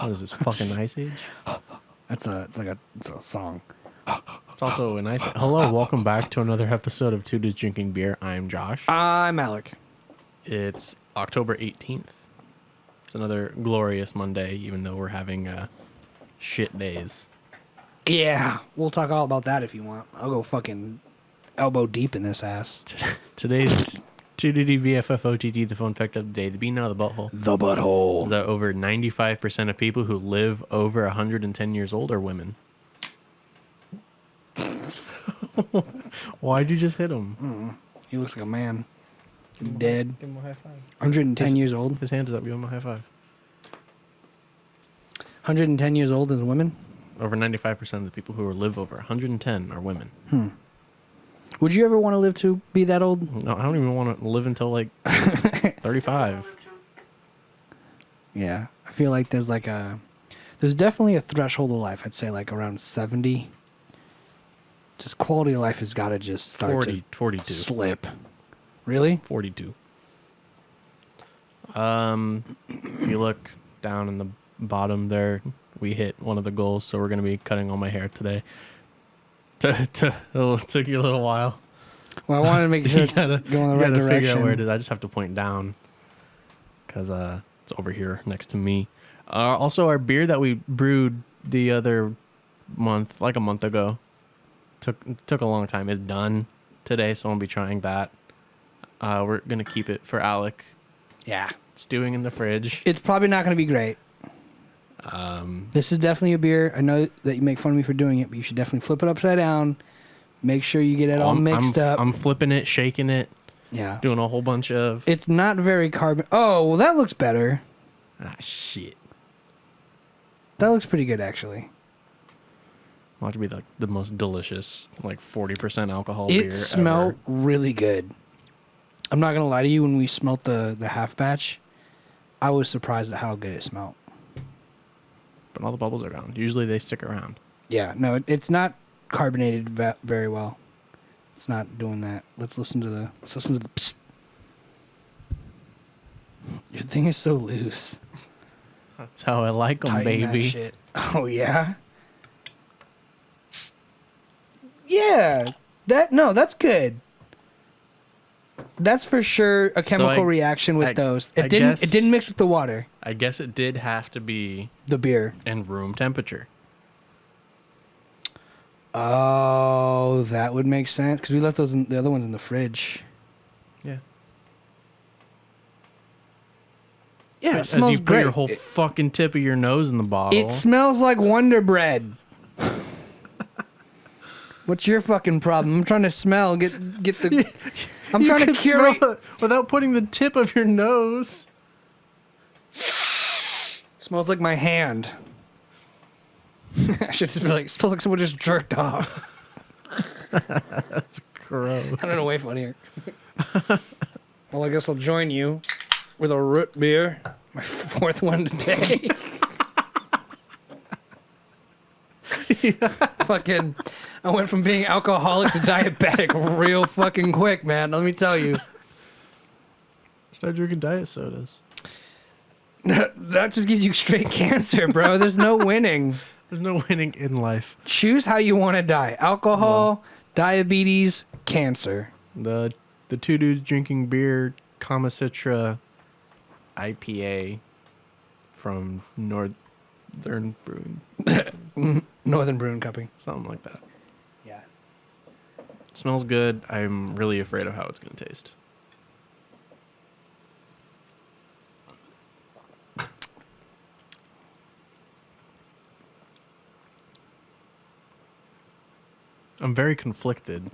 What is this, fucking Ice Age? It's a song. It's also a nice... Hello, welcome back to another episode of Two Dudes Drinking Beer. I'm Josh. I'm Alec. It's October 18th. It's another glorious Monday, even though we're having shit days. Yeah, we'll talk all about that if you want. I'll go fucking elbow deep in this ass. Today's 2DD VFFOTT, the phone fact of the day, the bean out of the butthole. The butthole. Is that over 95% of people who live over 110 years old are women. Why'd you just hit him? He looks like a man. Dead. Give him a high five. 110 years old. His hand is up. Give him a high five. 110 years old is women. Over 95% of the people who live over 110 are women. Would you ever want to live to be that old? No, I don't even want to live until like 35. Yeah, I feel like there's definitely a threshold of life. I'd say like around 70. Just quality of life has got to just start 42. to slip. Really? 42. If you look down in the bottom there, we hit one of the goals, so we're going to be cutting all my hair today. It took you a little while. Well, I wanted to make sure it's going the right direction. Figure out where it is. I just have to point down because it's over here next to me. Also, our beer that we brewed the other month, like a month ago, took a long time. It's done today, so I'll be trying that. We're going to keep it for Alec. Yeah. Stewing in the fridge. It's probably not going to be great. This is definitely a beer. I know that you make fun of me for doing it, but you should definitely flip it upside down. Make sure you get it all mixed up. I'm flipping it, shaking it. Yeah. Doing a whole bunch of... It's not very carbon... Oh, well, that looks better. Ah, shit. That looks pretty good, actually. Watch it be like the most delicious, like 40% alcohol beer It smelled ever. really good. I'm not going to lie to you. When we smelt the half batch, I was surprised at how good it smelled. But all the bubbles are gone. Usually they stick around. Yeah, no, it's not carbonated very well. It's not doing that. Let's listen to the psst. Your thing is so loose. That's how I like them, Tighten baby. that shit. Oh yeah. Yeah. That's good. That's for sure a chemical reaction with those. It didn't mix with the water. I guess it did have to be the beer in room temperature. Oh, that would make sense because we left the other ones in the fridge. Yeah. Yeah, it As smells you put great. your whole fucking tip of your nose in the bottle. It smells like Wonder Bread. What's your fucking problem? I'm trying to smell. Get the. I'm trying to curate it without putting the tip of your nose. Smells like my hand. I should just be like, smells like someone just jerked off. That's gross. I don't know, way funnier. Well, I guess I'll join you with a root beer. My fourth one today. Fucking, I went from being alcoholic to diabetic real fucking quick, man. Let me tell you. Start drinking diet sodas. That just gives you straight cancer, bro. There's no winning. There's no winning in life. Choose how you want to die. Alcohol, diabetes, cancer. The Two Dudes Drinking Beer Kama Citra IPA from Northern Brewing. Northern Brewing Company. Something like that. Yeah. It smells good. I'm really afraid of how it's going to taste. I'm very conflicted.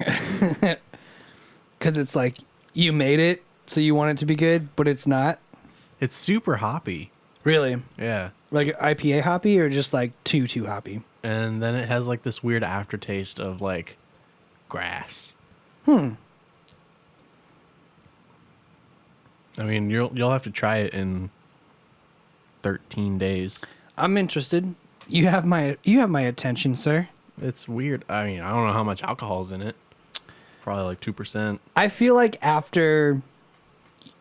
Because it's like, you made it, so you want it to be good, but it's not. It's super hoppy. Really? Yeah. Like IPA hoppy or just like too hoppy? And then it has like this weird aftertaste of like grass. I mean, you'll have to try it in 13 days. I'm interested. You have my attention, sir. It's weird. I mean, I don't know how much alcohol's in it. Probably like 2%. I feel like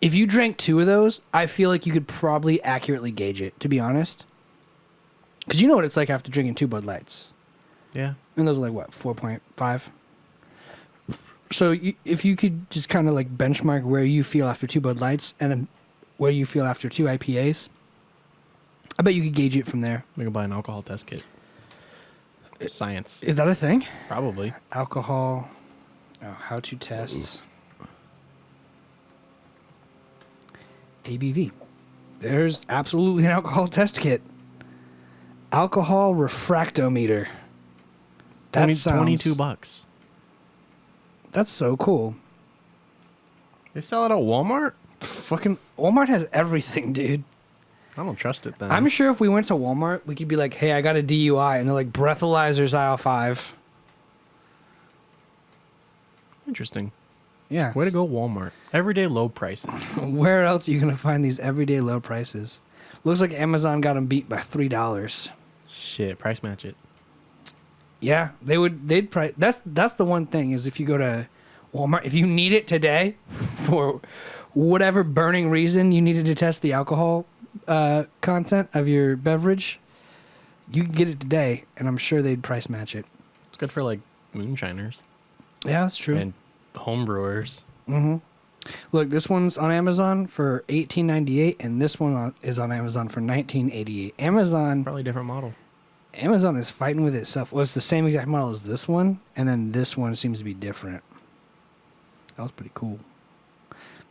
if you drank two of those, I feel like you could probably accurately gauge it, to be honest. Because you know what it's like after drinking 2 Bud Lights. Yeah. And those are like, what, 4.5? So if you could just kind of like benchmark where you feel after 2 Bud Lights and then where you feel after 2 IPAs, I bet you could gauge it from there. We can buy an alcohol test kit. Science. Is that a thing? Probably. Alcohol. Oh, how to test. ABV. There's absolutely an alcohol test kit. Alcohol refractometer. That sounds $22. That's so cool. They sell it at Walmart? Fucking Walmart has everything, dude. I don't trust it then. I'm sure if we went to Walmart, we could be like, hey, I got a DUI. And they're like, breathalyzers aisle 5. Interesting. Yeah. Way to go, Walmart. Everyday low prices. Where else are you going to find these everyday low prices? Looks like Amazon got them beat by $3. Shit, price match it. Yeah, they'd price. That's the one thing is if you go to Walmart, if you need it today for whatever burning reason you needed to test the alcohol content of your beverage, you can get it today, and I'm sure they'd price match it. It's good for like moonshiners. Yeah, that's true. And home brewers. Mm-hmm. Look, this one's on Amazon for $18.98, and this one is on Amazon for $19.88. Probably a different model. Amazon is fighting with itself. Well, it's the same exact model as this one, and then this one seems to be different. That was pretty cool.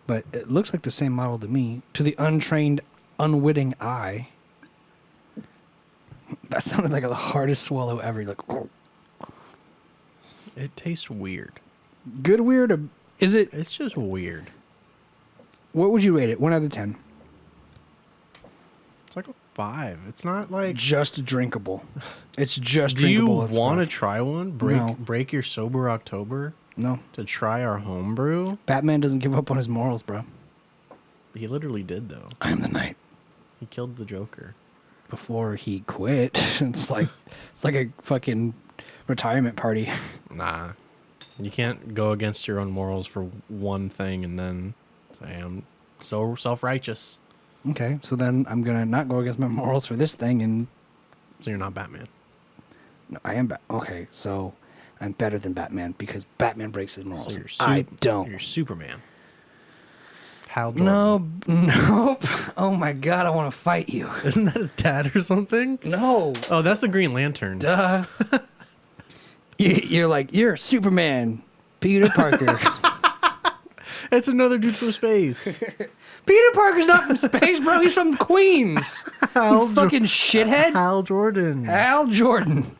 But it looks like the same model to me. To the untrained, unwitting eye. That sounded like the hardest swallow ever. Like, It tastes weird. good, weird, or is it? It's just weird. What would you rate it? 1 out of 10. It's like a 5. It's not like... Just drinkable. It's just Do you drinkable. want to try one? No. Break your sober October No. to try our homebrew? Batman doesn't give up on his morals, bro. He literally did, though. I am the knight. He killed the Joker. Before he quit, it's like a fucking retirement party. Nah. You can't go against your own morals for one thing and then say, I'm so self-righteous. Okay, so then I'm gonna not go against my morals for this thing, and So you're not Batman. no, I am. Okay, so I'm better than Batman because Batman breaks his morals. So you're I don't. You're Superman. Hal Jordan. No, nope. Oh my god, I want to fight you. Isn't that his dad or something? No. Oh, that's the Green Lantern. Duh. You're Superman, Peter Parker. It's another dude from space. Peter Parker's not from space, bro. He's from Queens. Hal You fucking shithead. Hal Jordan. Hal Jordan.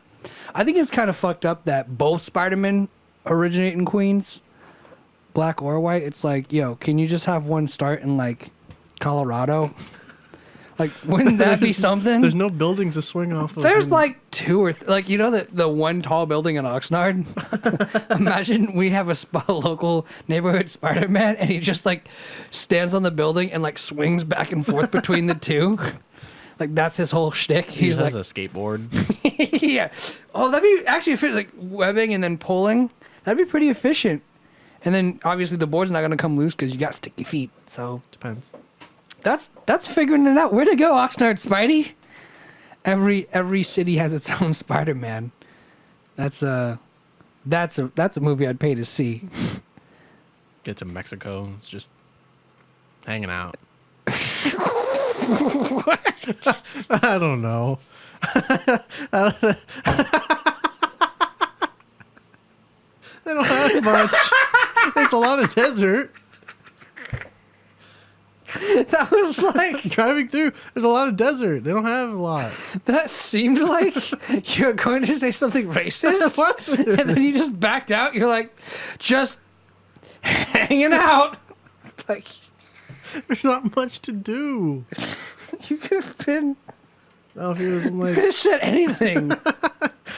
I think it's kind of fucked up that both Spider-Men originate in Queens, black or white. It's like, yo, can you just have one start in like Colorado? Like, wouldn't that be something? There's no buildings to swing off of. There's like 2 or like, you know, the one tall building in Oxnard. Imagine we have a local neighborhood Spider-Man, and he just like stands on the building and like swings back and forth between the two. Like that's his whole shtick. He He's has like, a skateboard. yeah. Oh, that'd be actually efficient. Like webbing and then pulling. That'd be pretty efficient. And then obviously the board's not gonna come loose because you got sticky feet. So Depends. that's figuring it out. Where to go, Oxnard Spidey? Every city has its own Spider-Man. That's a movie I'd pay to see. Get to Mexico. It's just hanging out. I don't know. They don't have much. It's a lot of desert. That was like Driving through, there's a lot of desert. They don't have a lot. that seemed like you're going to say something racist, and then you just backed out. You're like, just hanging out. Like There's not much to do. you could have been. Oh, if he was You could like, have said anything.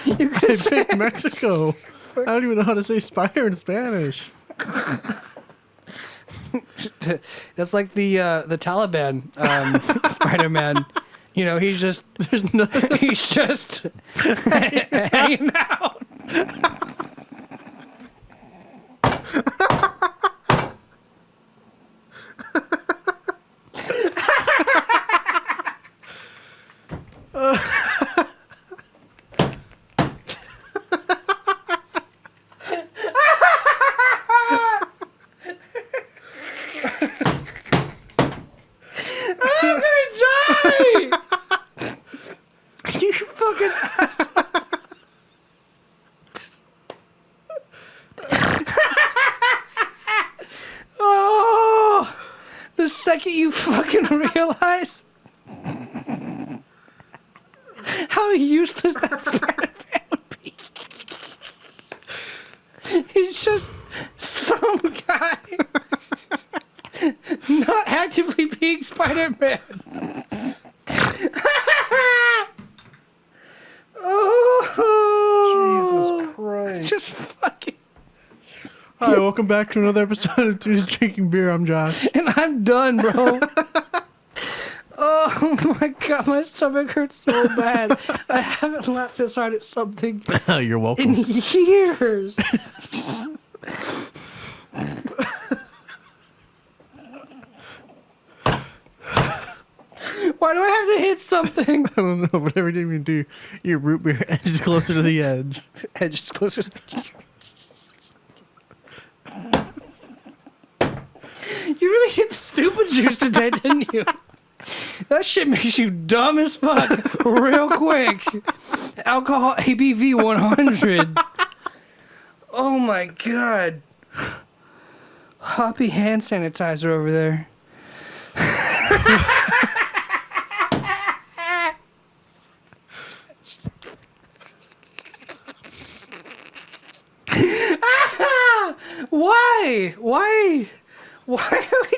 You could I have said. picked Mexico. I don't even know how to say spider in Spanish. That's like the Taliban Spider-Man. You know, he's just he's just hanging out. second you fucking realize how useless that Spider-Man would be. He's just some guy not actively being Spider-Man. Oh, Jesus Christ. just fucking. Hi, welcome back to another episode of Two's Drinking Beer. I'm Josh. And I'm done, bro. Oh my god, my stomach hurts so bad. I haven't laughed this hard at something You're welcome. in years. Why do I have to hit something? I don't know, but every time you do, your root beer edges closer to the edge. Edge is closer to the... You really hit the stupid juice today, didn't you? That shit makes you dumb as fuck real quick. Alcohol ABV 100. Oh my god. Hoppy hand sanitizer over there. Why? Why are we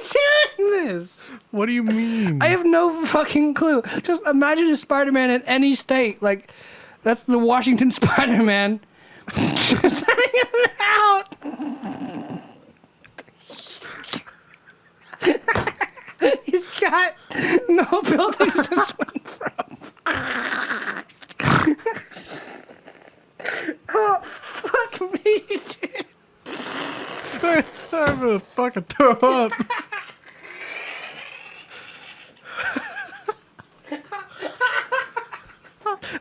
doing this? What do you mean? I have no fucking clue. Just imagine a Spider-Man in any state. Like, that's the Washington Spider-Man. Just hanging out. He's got no buildings to swing from. Oh, fuck me, dude. I'm gonna fucking throw up.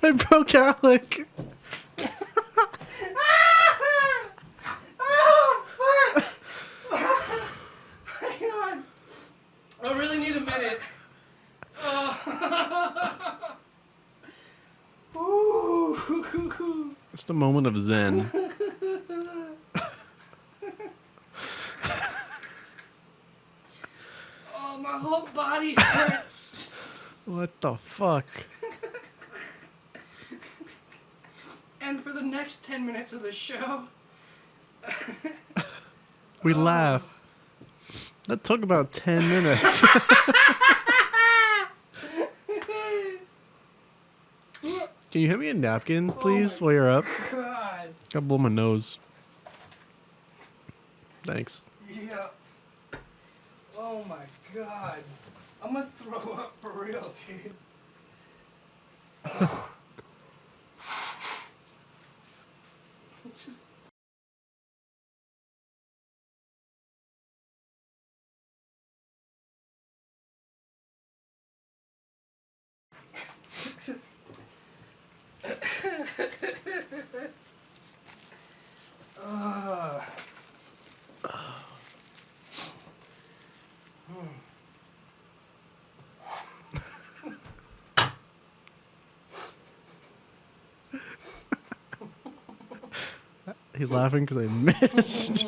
I broke Alec. Oh, fuck. Hang on. I really need a minute. Ooh. Just a moment of zen. Oh, my whole body hurts. What the fuck? And for the next 10 minutes of the show, We laugh. That took about 10 minutes. Can you hand me a napkin, please, while you're up? God. Gotta blow my nose. Thanks. Yeah. Oh my god. I'm gonna throw up for real, dude. It's just... He's laughing because I missed.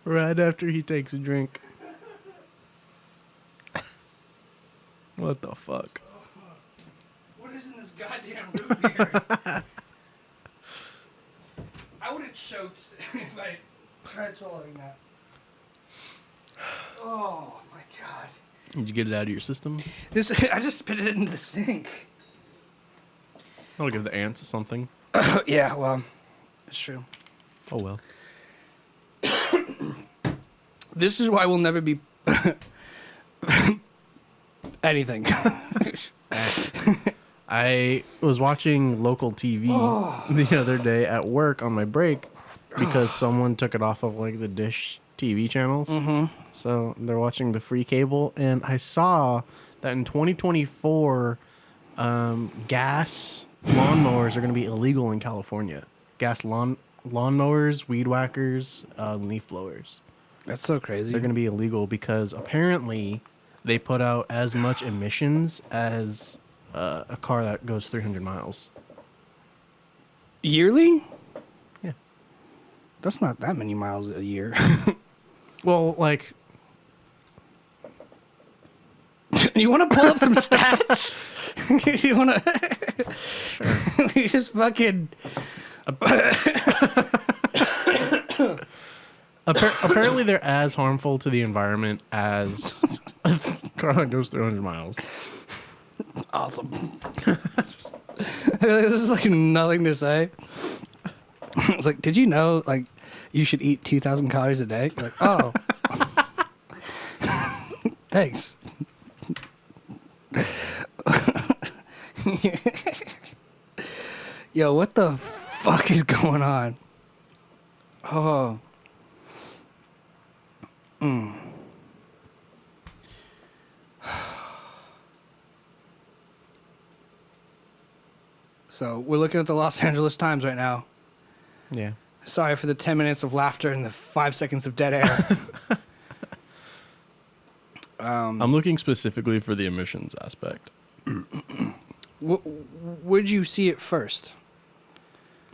Right after he takes a drink. What the fuck? What is in this goddamn root beer? I would have choked if I tried swallowing that. Oh my god. Did you get it out of your system? I just spit it into the sink. I'll give the ants something. Yeah, well, it's true. Oh well. This is why we'll never be anything. I was watching local TV the other day at work on my break because someone took it off of like the Dish TV channels. Mm-hmm. So they're watching the free cable, and I saw that in 2024, gas lawnmowers are going to be illegal in California. Gas lawnmowers, weed whackers, leaf blowers. That's so crazy. They're going to be illegal because apparently they put out as much emissions as a car that goes 300 miles. Yearly? Yeah. That's not that many miles a year. Well, like, You want to pull up some stats? You want to? Sure. You just fucking. apparently they're as harmful to the environment as a car that goes 300 miles. Awesome. This is like nothing to say. It's like, did you know, like, you should eat 2,000 calories a day? You're like, oh. Thanks. Yo, what the fuck is going on? Oh. So we're looking at the Los Angeles Times right now. Yeah. Sorry for the 10 minutes of laughter and the 5 seconds of dead air. I'm looking specifically for the emissions aspect. Where'd you see it first?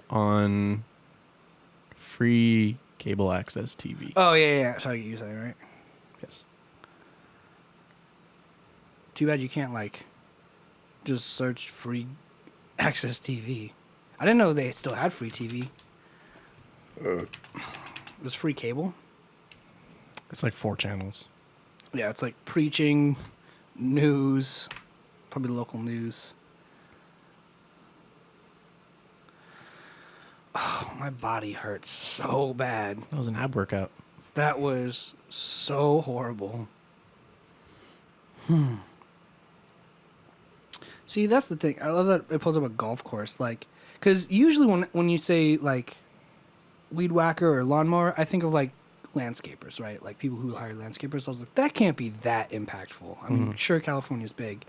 On free cable access TV. Oh, yeah. Sorry, you said it, right? Yes. Too bad you can't, like, just search free access TV. I didn't know they still had free TV. It was free cable? It's like 4 channels. Yeah, it's like preaching, news, probably local news. Oh, my body hurts so bad. That was an ab workout. That was so horrible. See, that's the thing. I love that it pulls up a golf course. Like, because usually when you say, like, weed whacker or lawnmower, I think of, like, landscapers, right? Like, people who hire landscapers. I was like, that can't be that impactful. I mean, sure, California's big.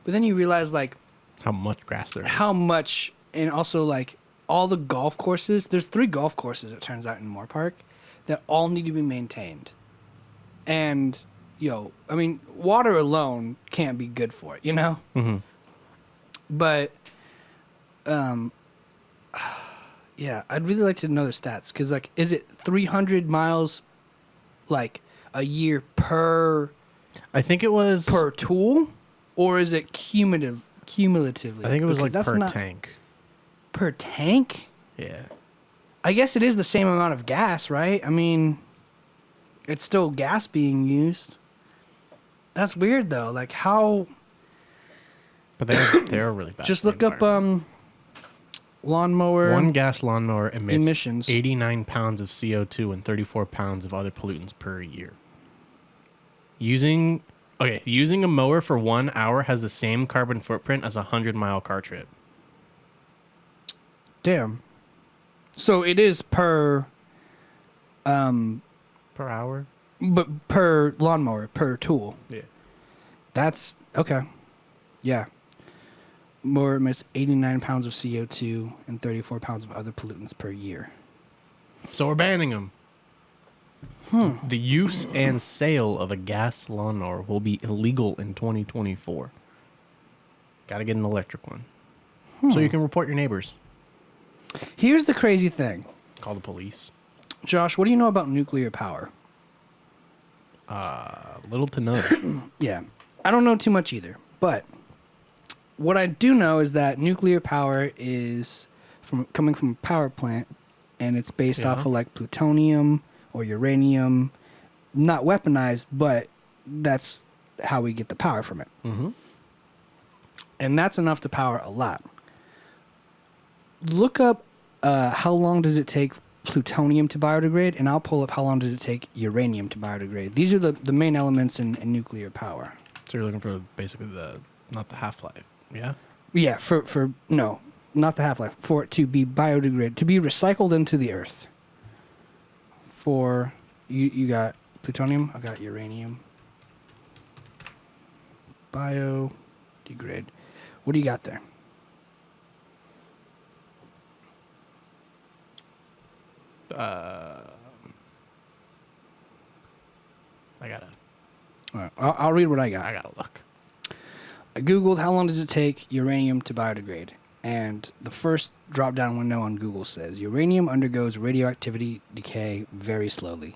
But then you realize, like... How much grass there is. How much... And also, like, all the golf courses... There's 3 golf courses, it turns out, in Moore Park that all need to be maintained. And, I mean, water alone can't be good for it, you know? Mm-hmm. But, yeah, I'd really like to know the stats. Because, like, is it 300 miles, like, a year per... I think it was... Per tool? Or is it cumulatively? I think it was, because like, per tank. Per tank? Yeah. I guess it is the same amount of gas, right? I mean, it's still gas being used. That's weird, though. Like, how... But they're really bad. Just look up lawnmower. One gas lawnmower emits emissions. 89 pounds of CO2 and 34 pounds of other pollutants per year. Using a mower for 1 hour has the same carbon footprint as a 100-mile car trip. Damn. So it is per hour? But per lawnmower, per tool. Yeah. That's okay. Yeah. Mower emits 89 pounds of CO2 and 34 pounds of other pollutants per year. So we're banning them. The use and sale of a gas lawnmower will be illegal in 2024. Got to get an electric one. So you can report your neighbors. Here's the crazy thing. Call the police. Josh, what do you know about nuclear power? Little to none. Yeah. I don't know too much either. But what I do know is that nuclear power is coming from a power plant, and it's based off of like plutonium or uranium. Not weaponized, but that's how we get the power from it. Mm-hmm. And that's enough to power a lot. Look up how long does it take plutonium to biodegrade, and I'll pull up how long does it take uranium to biodegrade. These are the main elements in nuclear power. So you're looking for basically not the half-life, yeah? Yeah, no, not the half-life. For it to be biodegraded, to be recycled into the earth. For, you got plutonium, I got uranium. Biodegrade. What do you got there? I gotta All right, I'll read what I got. I gotta look. I Googled how long does it take uranium to biodegrade. And the first drop-down window on Google says, uranium undergoes radioactivity decay very slowly.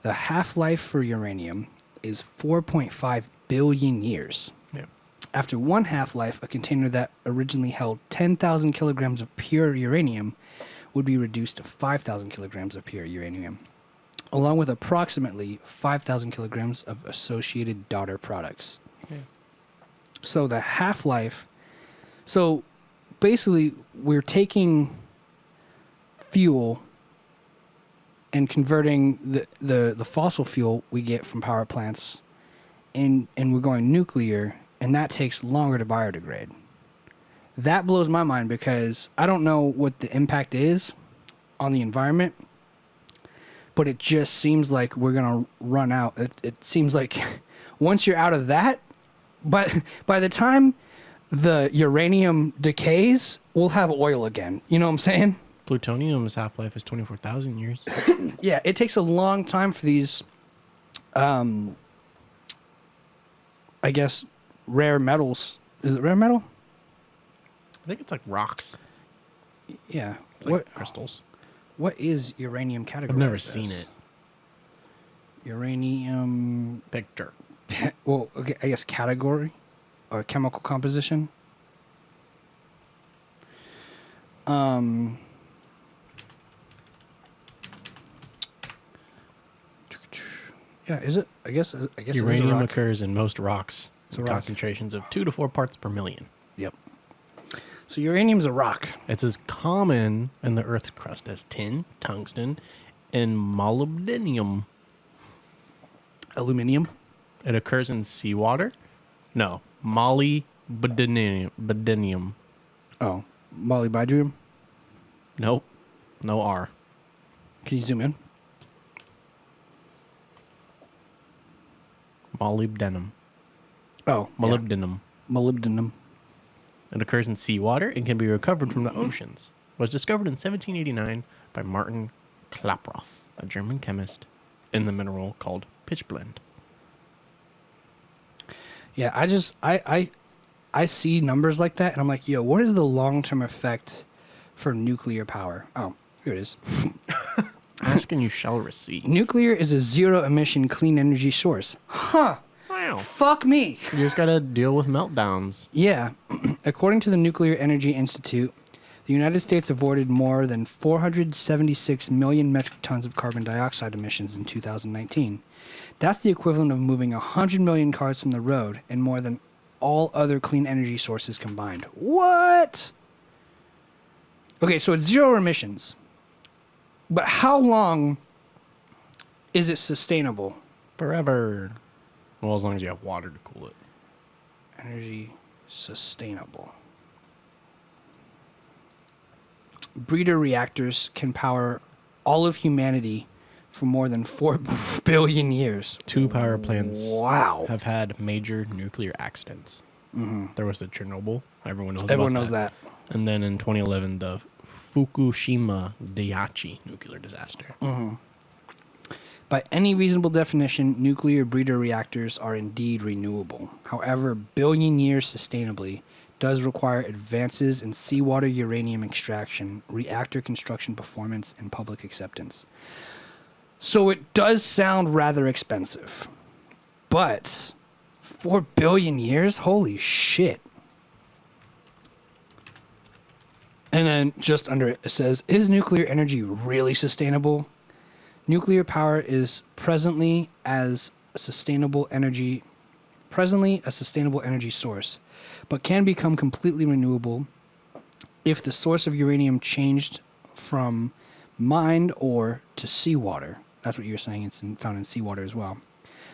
The half-life for uranium is 4.5 billion years. Yeah. After one half-life, a container that originally held 10,000 kilograms of pure uranium would be reduced to 5,000 kilograms of pure uranium, along with approximately 5,000 kilograms of associated daughter products. Yeah. So the half-life... So basically, we're taking fuel and converting the fossil fuel we get from power plants, and we're going nuclear, and that takes longer to biodegrade. That blows my mind because I don't know what the impact is on the environment, but it just seems like we're going to run out. It seems like once you're out of that, but by the time the uranium decays, we'll have oil again. You know what I'm saying? Plutonium's half-life is 24,000 years. Yeah, it takes a long time for these, I guess, rare metals. Is it rare metal? I think it's like rocks. Yeah. It's like crystals. What is uranium categorized I've never as? seen it. Uranium... Picture. Well, okay, I guess category or chemical composition. Yeah, is it? I guess Uranium it is a rock. occurs in most rocks It's a in rock. concentrations of 2 to 4 parts per million. Yep. So uranium's a rock. It's as common in the Earth's crust as tin, tungsten, and molybdenum. Aluminium. It occurs in seawater. No, molybdenum. Oh, molybdenum. Nope, no R. Can you zoom in? Molybdenum. Oh, Molybdenum. yeah. Molybdenum. It occurs in seawater and can be recovered from the oceans. It was discovered in 1789 by Martin Klaproth, a German chemist, in the mineral called pitchblende. Yeah, I see numbers like that, and I'm like, yo, what is the long-term effect for nuclear power? Oh, here it is. Ask and you shall receive. Nuclear is a zero-emission clean energy source. Huh. Wow. Fuck me. You just gotta deal with meltdowns. Yeah. According to the Nuclear Energy Institute, the United States avoided more than 476 million metric tons of carbon dioxide emissions in 2019. That's the equivalent of moving 100 million cars from the road and more than all other clean energy sources combined. What? Okay, so it's zero emissions. But how long is it sustainable? Forever. Well, as long as you have water to cool it. Energy sustainable. Breeder reactors can power all of humanity for more than 4 billion years. 2 power plants Wow. have had major nuclear accidents. Mm-hmm. There was the Chernobyl. Everyone knows Everyone about knows that. And then in 2011, the Fukushima Daiichi nuclear disaster. Mm-hmm. By any reasonable definition, nuclear breeder reactors are indeed renewable. However, billion years sustainably does require advances in seawater uranium extraction, reactor construction performance, and public acceptance. So it does sound rather expensive. But 4 billion years? Holy shit. And then just under it, it says, is nuclear energy really sustainable? Nuclear power is presently a sustainable energy source, but can become completely renewable if the source of uranium changed from mined ore to seawater. That's what you're saying. It's found in seawater as well.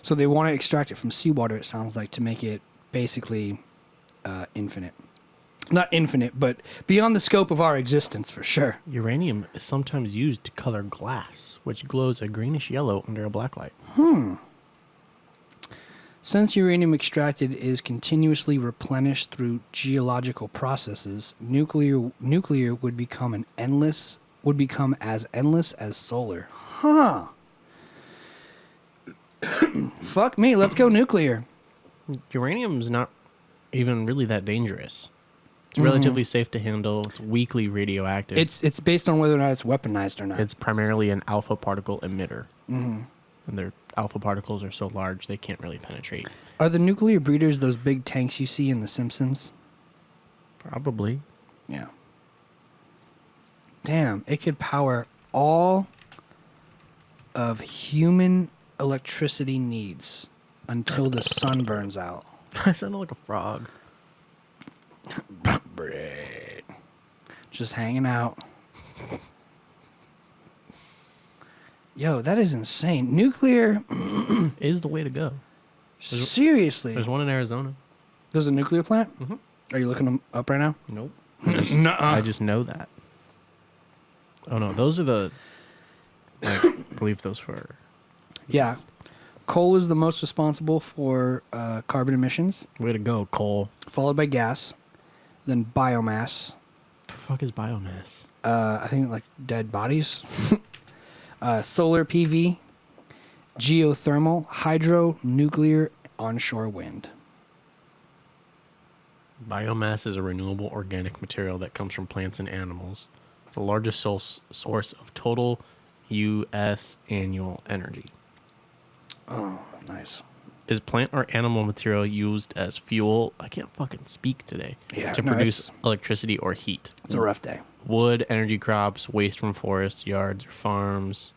So they want to extract it from seawater, it sounds like, to make it basically infinite. Not infinite, but beyond the scope of our existence, for sure. Uranium is sometimes used to color glass, which glows a greenish yellow under a black light. Since uranium extracted is continuously replenished through geological processes, nuclear would become as endless as solar. Huh. Fuck me. Let's go nuclear. Uranium's not even really that dangerous. It's Mm-hmm. relatively safe to handle. It's weakly radioactive. It's based on whether or not it's weaponized or not. It's primarily an alpha particle emitter. Mm-hmm. And their alpha particles are so large they can't really penetrate. Are the nuclear breeders those big tanks you see in The Simpsons? Probably. Yeah. Damn, it could power all of human electricity needs until the sun burns out. I sounded like a frog. Bread. Just hanging out. Yo, that is insane. Nuclear. Is the way to go. Seriously. There's one in Arizona. There's a nuclear plant? Mhm. Are you looking them up right now? Nope. Nuh-uh. I just know that. Oh no, those are the. I believe those for. Yeah. Coal is the most responsible for carbon emissions, Way to go, coal. followed by gas, then biomass. The fuck is biomass? I think like dead bodies. Solar PV, geothermal, hydro, nuclear, onshore wind. Biomass is a renewable organic material that comes from plants and animals. The largest source of total U.S. annual energy. Oh, nice. Is plant or animal material used as fuel? I can't fucking speak today. Yeah, to no, produce electricity or heat. It's a rough day. Wood, energy crops, waste from forests, yards, or farms.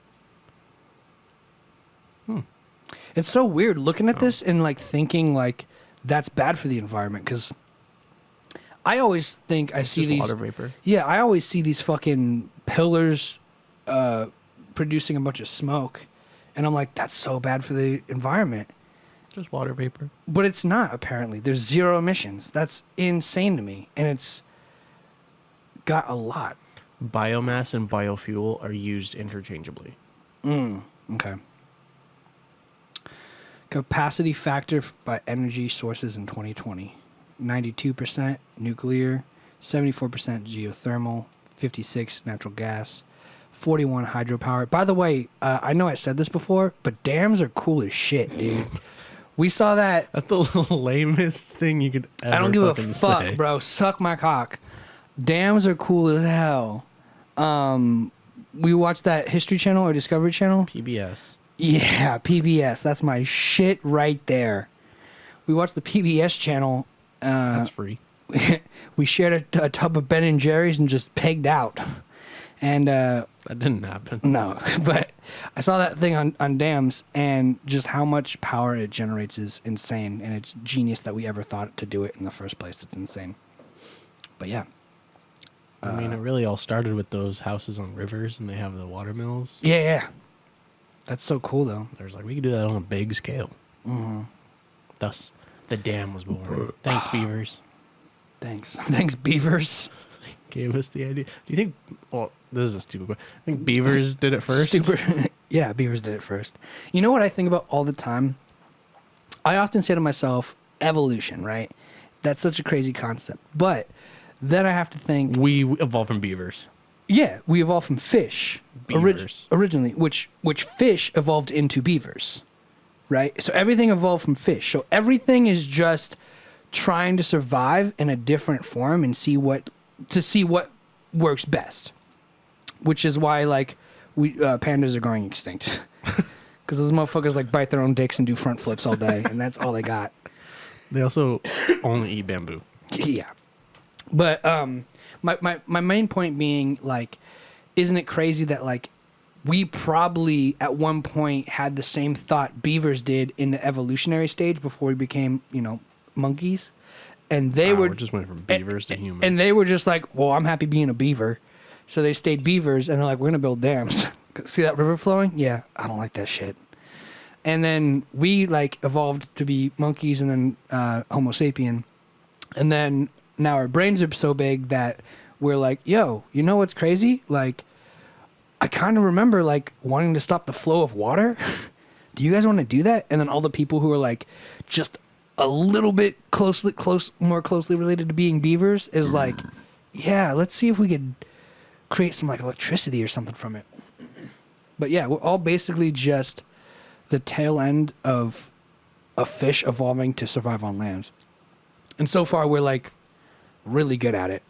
It's so weird looking at this and like thinking like that's bad for the environment because I always think I see Just these. water vapor. Yeah, I always see these fucking pillars producing a bunch of smoke, and I'm like, that's so bad for the environment. Just water vapor. But it's not, apparently. There's zero emissions. That's insane to me. And it's got a lot. Biomass and biofuel are used interchangeably. Okay. Capacity factor by energy sources in 2020. 92% nuclear, 74% geothermal, 56 natural gas, 41 hydropower. By the way, I know I said this before, but dams are cool as shit, dude. We saw that. That's the lamest thing you could ever I don't give a fucking fuck, say. bro. Suck my cock. Dams are cool as hell. We watched that History Channel or Discovery Channel. PBS. Yeah, PBS. That's my shit right there. We watched the PBS channel. That's free. We shared a tub of Ben and Jerry's and just pegged out. And That didn't happen. no, but I saw that thing on dams, and just how much power it generates is insane. And it's genius that we ever thought to do it in the first place. It's insane. But yeah. I mean, it really all started with those houses on rivers, and they have the water mills. Yeah. That's so cool, though. There's like, we could do that on a big scale. Mm-hmm. Thus, the dam was born. Thanks, beavers. Thanks. Thanks, beavers. Gave us the idea. Do you think, well, this is a stupid question. I think beavers did it first. Stupid. Yeah, beavers did it first. You know what I think about all the time? I often say to myself, evolution, right? That's such a crazy concept. But then I have to think, We evolved from beavers. yeah, we evolved from fish Beavers. originally, which fish evolved into beavers, right? So everything evolved from fish. So everything is just trying to survive in a different form and see what works best. Which is why like pandas are going extinct, because those motherfuckers like bite their own dicks and do front flips all day, and that's all they got. They also only eat bamboo. Yeah. But my main point being, like, isn't it crazy that, like, we probably at one point had the same thought beavers did in the evolutionary stage before we became, monkeys? And they We just went from beavers to humans. And they were just like, well, I'm happy being a beaver. So they stayed beavers, and they're like, we're going to build dams. See that river flowing? Yeah, I don't like that shit. And then we, like, evolved to be monkeys and then Homo sapien. And then now our brains are so big that we're like, yo, you know what's crazy? Like, I kind of remember, like, wanting to stop the flow of water. Do you guys want to do that? And then all the people who are, like, just a little bit more closely related to being beavers is like, yeah, let's see if we could create some, like, electricity or something from it. But, yeah, we're all basically just the tail end of a fish evolving to survive on land. And so far, we're like really good at it.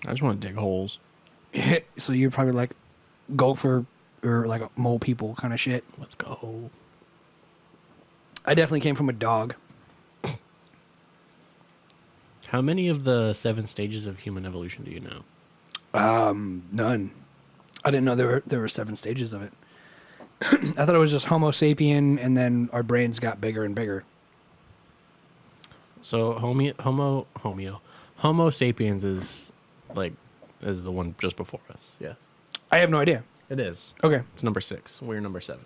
I just want to dig holes. So you're probably like gopher or like a mole people kind of shit. Let's go. I definitely came from a dog. How many of the 7 stages of human evolution do you know? None. I didn't know there were 7 stages of it. I thought it was just Homo sapien, and then our brains got bigger and bigger. So Homo sapiens is the one just before us. Yeah, I have no idea. it is. Okay, It's number 6. We're number 7.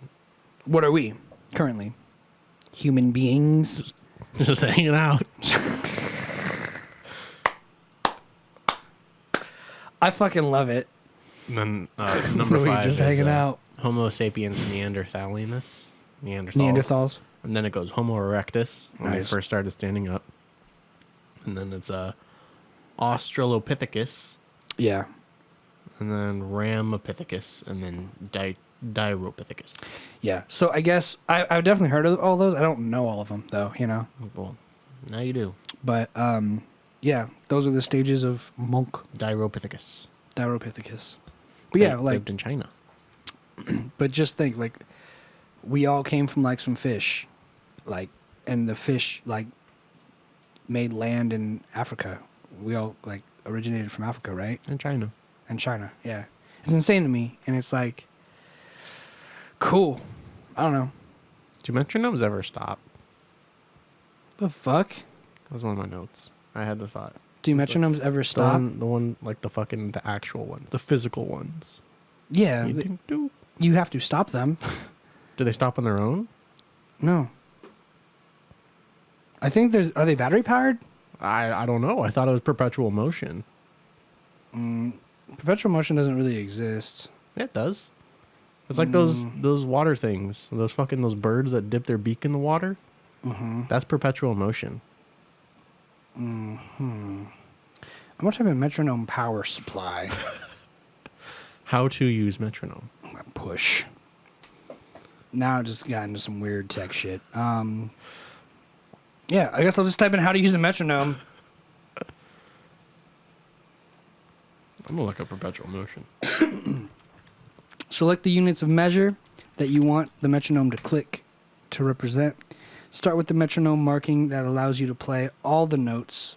what are we currently? Human beings. Just hanging out. I fucking love it. And then number We 5 just is hanging out. Homo sapiens Neanderthalensis. Neanderthals. And then it goes Homo erectus when they Nice. first started standing up. And then it's Australopithecus. Yeah. And then Ramapithecus. And then Diropithecus. Yeah. So I guess I've definitely heard of all those. I don't know all of them though, you know. Well, now you do. But yeah, those are the stages of monk Diropithecus. Diropithecus. But yeah, They like, lived in China. but just think, like, we all came from like some fish, like, and the fish like made land in Africa. We all like originated from Africa, right? In China. And China. Yeah, it's insane to me, and it's like cool. I don't know. Do metronomes ever stop? The fuck? That was one of my notes. I had the thought. Do metronomes ever The stop? one, like the actual one, the physical ones. Yeah, Do you have to stop them. they stop on their own? No. I think are they battery powered? I don't know. I thought it was perpetual motion. Perpetual motion doesn't really exist. Yeah, it does. It's like those water things. Those birds that dip their beak in the water. Mm-hmm. That's perpetual motion. I'm gonna type in metronome power supply. How to use metronome. Push. Now I just got into some weird tech shit. Yeah, I guess I'll just type in how to use a metronome. I'm gonna look up perpetual motion. Select the units of measure that you want the metronome to click to represent. Start with the metronome marking that allows you to play all the notes,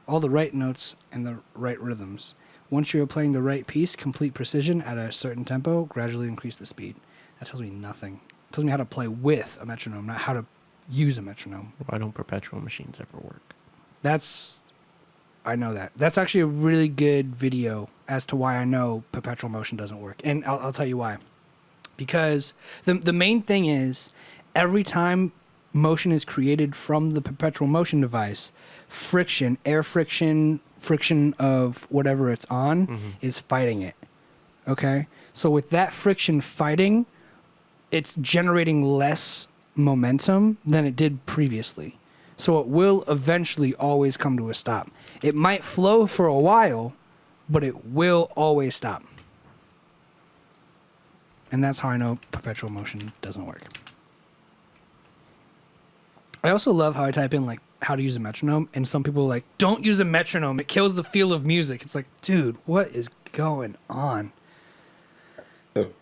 all the right notes and the right rhythms. Once you are playing the right piece, complete precision at a certain tempo, gradually increase the speed. That tells me nothing. It tells me how to play with a metronome, not how to use a metronome. Why don't perpetual machines ever work? I know that. That's actually a really good video as to why I know perpetual motion doesn't work. And I'll tell you why. Because the main thing is every time motion is created from the perpetual motion device, friction, air friction, friction of whatever it's on is fighting it. Okay? So with that friction fighting, it's generating less momentum than it did previously. So it will eventually always come to a stop. It might flow for a while, but it will always stop. And that's how I know perpetual motion doesn't work. I also love how I type in like how to use a metronome, and some people are like, don't use a metronome, it kills the feel of music. It's like, dude, what is going on? I'm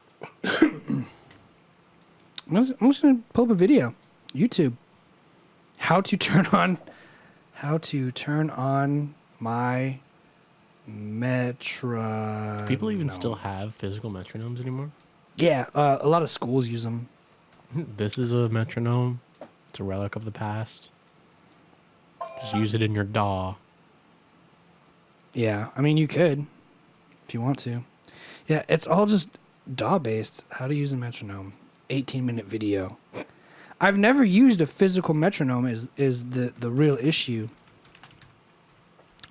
just gonna pull up a video. YouTube. How to turn on my metronome. Do people even still have physical metronomes anymore? Yeah, a lot of schools use them. This is a metronome. It's a relic of the past. Just use it in your DAW. Yeah, I mean, you could if you want to. Yeah, it's all just DAW based. How to use a metronome. 18-minute video. I've never used a physical metronome is the real issue.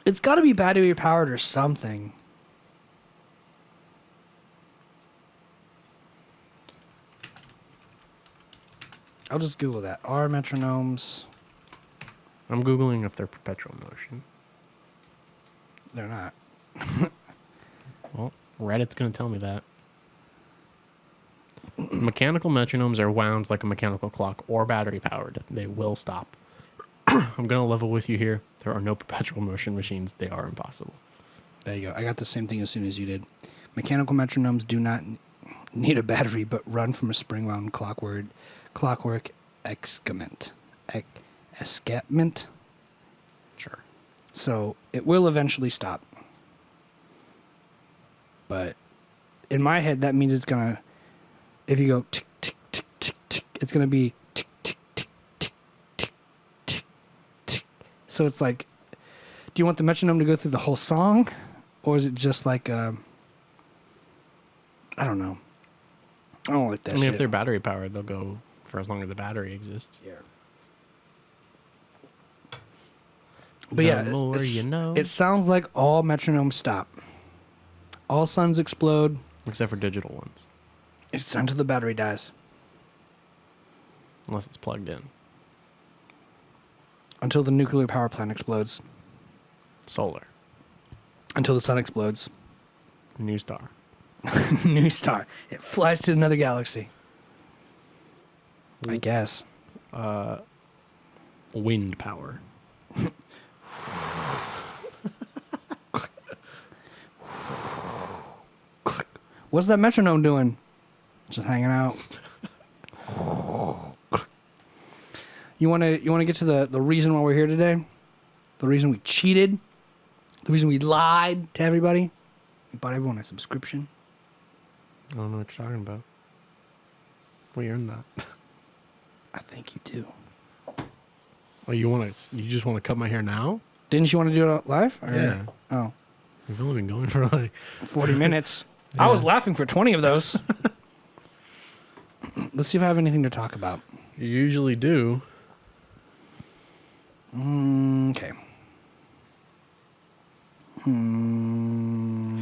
It's got to be battery powered or something. I'll just Google that. Are metronomes? I'm Googling if they're perpetual motion. They're not. Well, Reddit's going to tell me that. Mechanical metronomes are wound like a mechanical clock or battery powered. They will stop. I'm going to level with you here. There are no perpetual motion machines. They are impossible. There you go. I got the same thing as soon as you did. Mechanical metronomes do not need a battery, but run from a spring-wound clockwork escapement. Escapement? Sure. So it will eventually stop. But in my head, that means it's going to, if you go tick, tick, tick, tick, tick, it's going to be tick, tick, tick, tick, tick, tick, tick. So it's like, do you want the metronome to go through the whole song? Or is it just like, I don't know. I don't like that shit. If they're battery powered, they'll go for as long as the battery exists. Yeah. But yeah, The more you know. it sounds like all metronomes stop. All suns explode. Except for digital ones. It's until the battery dies. Unless it's plugged in. Until the nuclear power plant explodes. Solar. Until the sun explodes. New star. New star. It flies to another galaxy. I guess. Wind power. What's that metronome doing? Just hanging out. You want to get to the reason why we're here today? The reason we cheated? The reason we lied to everybody? We bought everyone a subscription? I don't know what you're talking about. We earned that. I think you do. Oh, you just want to cut my hair now? Didn't you want to do it live? Or- Yeah. Oh, We've only been going for like 40 minutes. Yeah. I was laughing for 20 of those. Let's see if I have anything to talk about. you usually do. Okay. See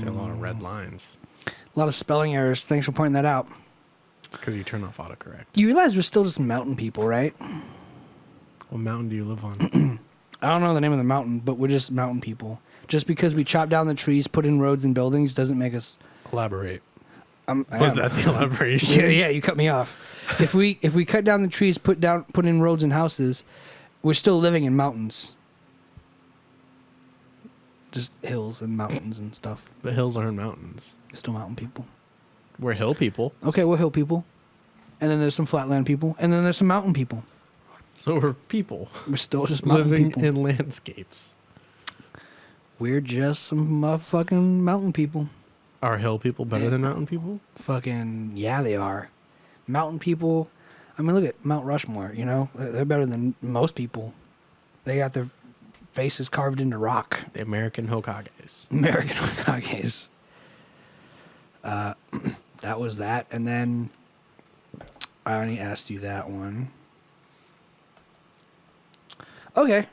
a lot of red lines. A lot of spelling errors. Thanks for pointing that out. It's because you turn off autocorrect. You realize we're still just mountain people, right? What mountain do you live on? I don't know the name of the mountain, but we're just mountain people. Just because we chop down the trees, put in roads and buildings, doesn't make us. Elaborate. I Was am. that the elaboration? Yeah, you cut me off. If we cut down the trees, put in roads and houses, we're still living in mountains. Just hills and mountains and stuff. But hills aren't mountains. We're still mountain people. We're hill people. Okay, we're hill people. And then there's some flatland people. And then there's some mountain people. So we're people. We're still just mountain Living people. in landscapes. We're just some motherfucking mountain people. Are hill people better Yeah. than mountain people? Fucking, yeah, they are. Mountain people, I mean, look at Mount Rushmore, you know? They're better than most people. They got their faces carved into rock. The American Hokages. American Hokages. That was that. And then I already asked you that one. Okay.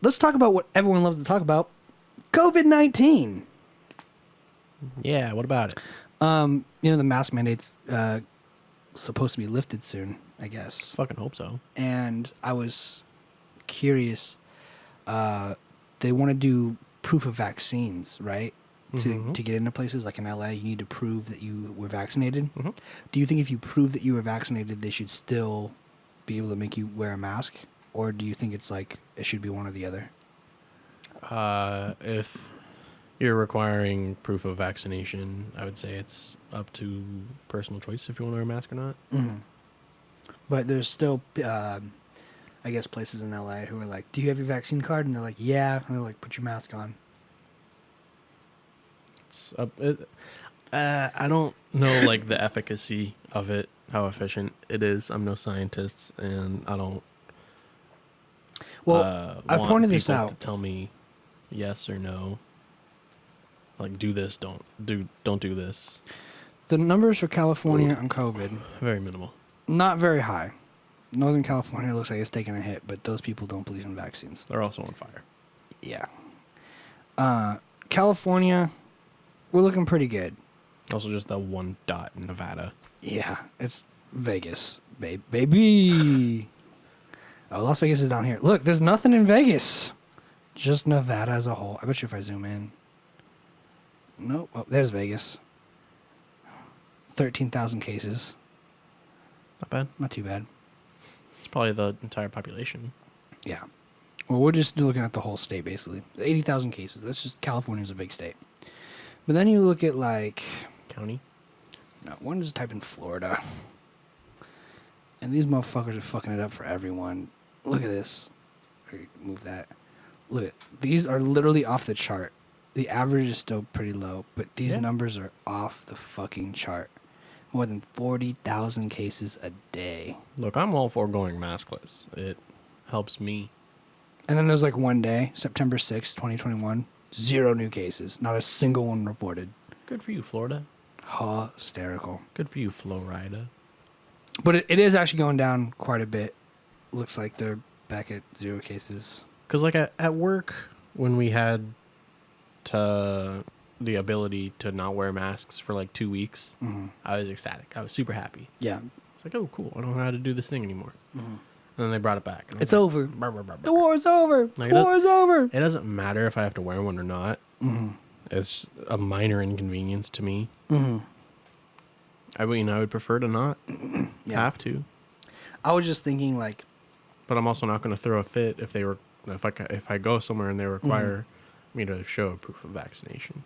Let's talk about what everyone loves to talk about. COVID-19. Yeah, what about it? The mask mandate's supposed to be lifted soon, I guess. Fucking hope so. And I was curious. They want to do proof of vaccines, right? To get into places like in LA, you need to prove that you were vaccinated. Mm-hmm. Do you think if you prove that you were vaccinated, they should still be able to make you wear a mask? Or do you think it's like it should be one or the other? If you're requiring proof of vaccination, I would say it's up to personal choice if you want to wear a mask or not. Mm-hmm. But there's still, I guess, places in LA who are like, do you have your vaccine card? And they're like, yeah. And they're like, put your mask on. It's I don't know like the efficacy of it, how efficient it is. I'm no scientist, and I don't. Well, I've want pointed this people out. to tell me yes or no. Like, do this, don't do this. The numbers for California on COVID, Very minimal. not very high. Northern California looks like it's taking a hit, but those people don't believe in vaccines. They're also on fire. Yeah. California, we're looking pretty good. Also, just that one dot in Nevada. Yeah, it's Vegas, baby. Oh, Las Vegas is down here. Look, there's nothing in Vegas. Just Nevada as a whole. I bet you if I zoom in. Nope. Oh, there's Vegas. 13,000 cases. Not bad. Not too bad. It's probably the entire population. Yeah. Well, we're just looking at the whole state, basically. 80,000 cases. That's just California's a big state. But then you look at, like... County? No, one just type in Florida. And these motherfuckers are fucking it up for everyone. Look at this. Move that. Look at... These are literally off the chart. The average is still pretty low, but these numbers are off the fucking chart. More than 40,000 cases a day. Look, I'm all for going maskless. It helps me. And then there's like one day, September 6th, 2021, 0 new cases. Not a single one reported. Good for you, Florida. Hysterical. Good for you, Florida. But it is actually going down quite a bit. Looks like they're back at 0 cases. Because like at work, when we had the ability to not wear masks for like 2 weeks, I was ecstatic. I was super happy. Yeah. It's like, oh, cool. I don't know how to do this thing anymore. And then they brought it back. It's over. Brr, brr, brr, brr. The war is over. Like, The war is over. It doesn't matter if I have to wear one or not. It's a minor inconvenience to me. I mean, I would prefer to not have to. I was just thinking, like... But I'm also not going to throw a fit if I go somewhere and they require me to show a proof of vaccination.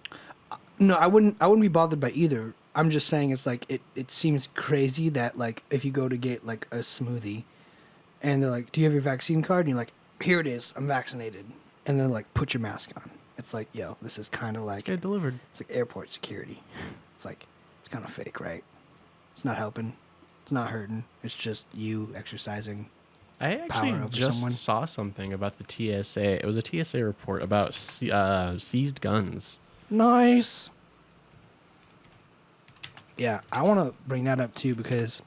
No, I wouldn't be bothered by either. I'm just saying it's like, it seems crazy that, like, if you go to get, like, a smoothie... And they're like, do you have your vaccine card? And you're like, here it is. I'm vaccinated. And then, like, put your mask on. It's like, yo, this is kind of like... Get it delivered. It's like airport security. It's like, it's kind of fake, right? It's not helping. It's not hurting. It's just you exercising I power actually over just someone. saw something about the TSA. It was a TSA report about seized guns. Nice. Yeah, I want to bring that up, too, because...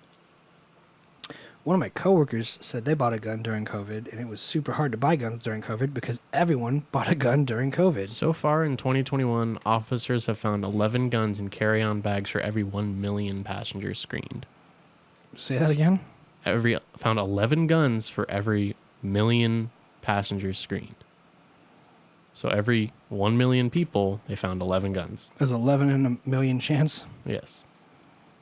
One of my coworkers said they bought a gun during COVID, and it was super hard to buy guns during COVID because everyone bought a gun during COVID. So far in 2021, officers have found 11 guns in carry-on bags for every 1 million passengers screened. Say that again? Found 11 guns for every million passengers screened. So every 1 million people, they found 11 guns. There's 11 in a million chance. Yes.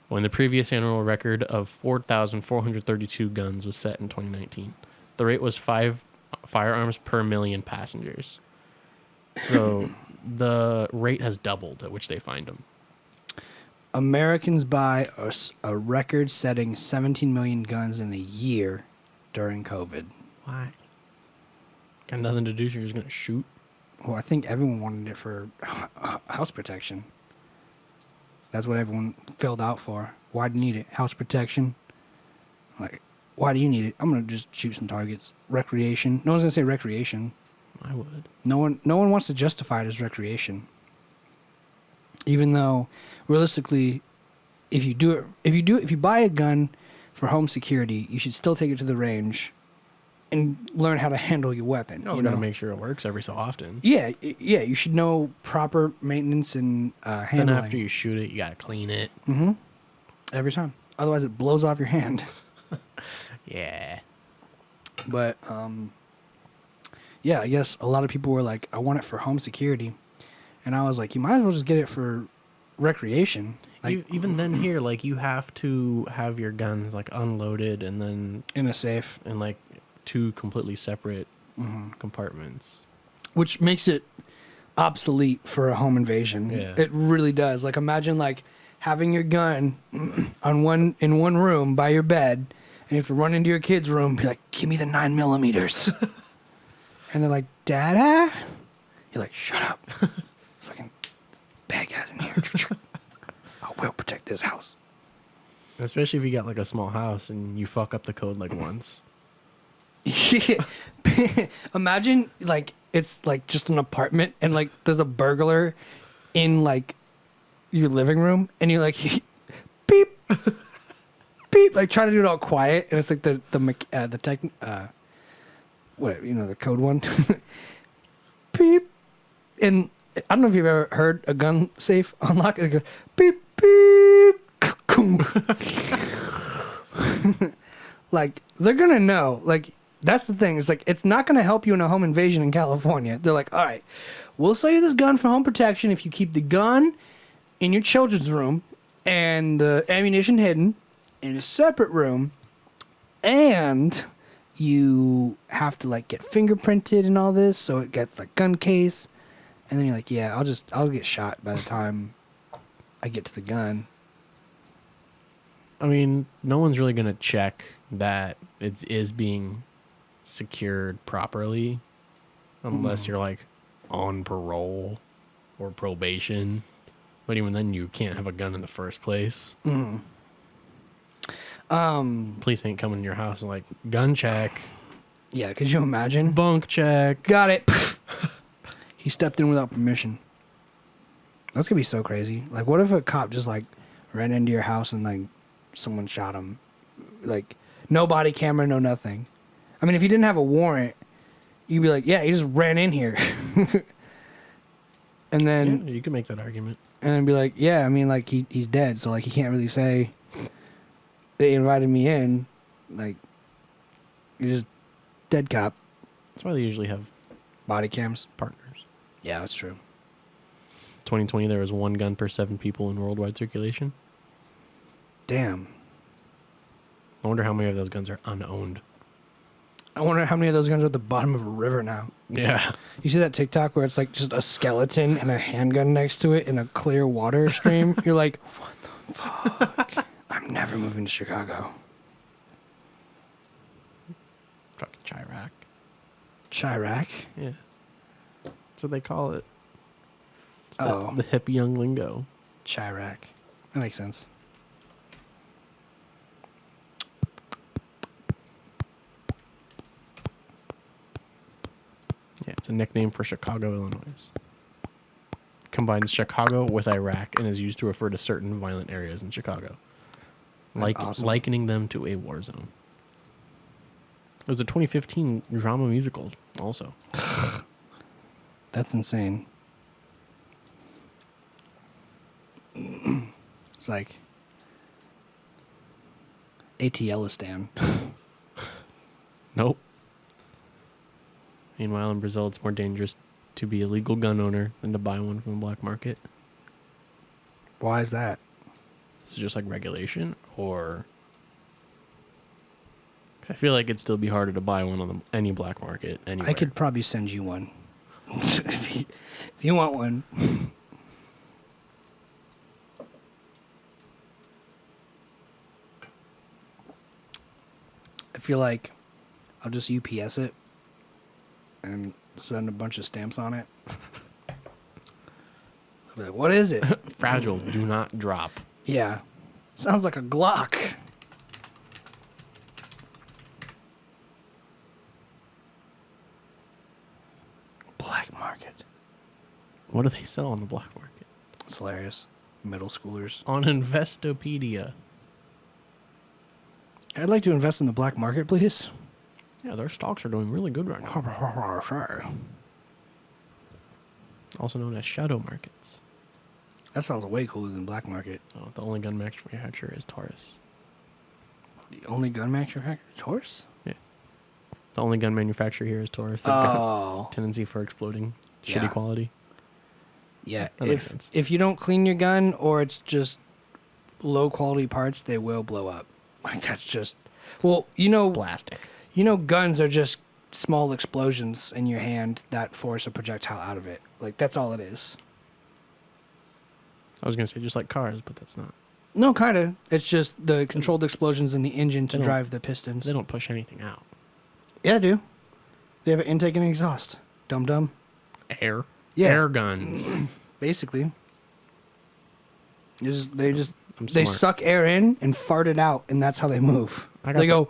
When the previous annual record of 4,432 guns was set in 2019. The rate was 5 firearms per million passengers. So the rate has doubled at which they find them. Americans buy a record-setting 17 million guns in a year during COVID. Why? Got nothing to do, so you're just going to shoot? Well, I think everyone wanted it for house protection. That's what everyone filled out for. Why do you need it? House protection? Like, why do you need it? I'm going to just shoot some targets. Recreation. No one's going to say recreation. I would. No one wants to justify it as recreation. Even though, realistically, if you buy a gun for home security, you should still take it to the range and learn how to handle your weapon. You gotta make sure it works every so often. Yeah, you should know proper maintenance and handling. Then after you shoot it, you gotta clean it. Mm-hmm. Every time. Otherwise, it blows off your hand. Yeah. But, yeah, I guess a lot of people were like, I want it for home security. And I was like, you might as well just get it for recreation. Like, Even then here, like, you have to have your guns, like, unloaded and then... in a safe. In, like, 2 completely separate compartments. Which makes it obsolete for a home invasion. Yeah. It really does. Like, imagine, like, having your gun in one room by your bed, and you have to run into your kid's room and be like, give me the 9mm. And they're like, Dada? You're like, shut up. There's fucking bad guys in here. I will protect this house. Especially if you got, like, a small house and you fuck up the code, like, once. Yeah. Imagine, like, it's, like, just an apartment, and, like, there's a burglar in, like, your living room, and you're like, beep, beep, like, trying to do it all quiet, and it's like the code one. Beep. And I don't know if you've ever heard a gun safe unlock, and it goes, beep, beep. Like, they're gonna know. Like, that's the thing. It's like, it's not gonna help you in a home invasion in California. They're like, all right, we'll sell you this gun for home protection if you keep the gun in your children's room and the ammunition hidden in a separate room, and you have to like get fingerprinted and all this, so it gets like gun case, and then you're like, yeah, I'll get shot by the time I get to the gun. I mean, no one's really gonna check that it is being secured properly, unless you're like on parole or probation. But even then, you can't have a gun in the first place. Police ain't coming to your house and like, gun check, Yeah, could you imagine? bunk check. Got it. He stepped in without permission. That's gonna be so crazy. Like, what if a cop just like ran into your house and like someone shot him? Like, no body camera, no nothing. I mean, if he didn't have a warrant, you'd be like, yeah, he just ran in here. And then Yeah, you can make that argument. and then be like, yeah, I mean, like he's dead, so like he can't really say they invited me in. Like, you're just dead cop. That's why they usually have Body cams. partners. Yeah, that's true. 2020, there was 1 gun per 7 people in worldwide circulation. Damn. I wonder how many of those guns are unowned. I wonder how many of those guns are at the bottom of a river now. Yeah. You see that TikTok where it's like just a skeleton and a handgun next to it in a clear water stream? You're like, what the fuck? I'm never moving to Chicago. Fucking Chirac. Chirac? Yeah. That's what they call it. It's Oh. the hip young lingo. Chirac. That makes sense. Yeah, it's a nickname for Chicago, Illinois. Combines Chicago with Iraq and is used to refer to certain violent areas in Chicago, That's awesome. likening them to a war zone. It was a 2015 drama musical, also. That's insane. It's like ATListan. Nope. Meanwhile, in Brazil, it's more dangerous to be a legal gun owner than to buy one from the black market. Why is that? Is it just like regulation, or? 'Cause I feel like it'd still be harder to buy one on any black market anywhere. I could probably send you one. if you want one. I feel like I'll just UPS it and send a bunch of stamps on it. I'll be like, what is it? Fragile. Do not drop. Yeah. Sounds like a Glock. Black market. What do they sell on the black market? It's hilarious. Middle schoolers. On Investopedia. I'd like to invest in the black market, please. Yeah, their stocks are doing really good right now. Sure. Also known as shadow markets. That sounds way cooler than black market. Oh, the only gun manufacturer is Taurus. The only gun manufacturer? Horse? Yeah. The only gun manufacturer here is Taurus. They've got Oh. a tendency for exploding. Yeah. Shitty quality. Yeah. That makes sense. If you don't clean your gun or it's just low quality parts, they will blow up. Like, that's just... Well, Plastic. guns are just small explosions in your hand that force a projectile out of it. Like, that's all it is. I was going to say just like cars, but that's not. No, kind of. It's just the controlled explosions in the engine to They don't- drive the pistons. They don't push anything out. Yeah, they do. They have an intake and exhaust. Dum-dum. Air. Yeah. Air guns. Basically. They I'm they smart. suck air in and fart it out, and that's how they move. I got They the- go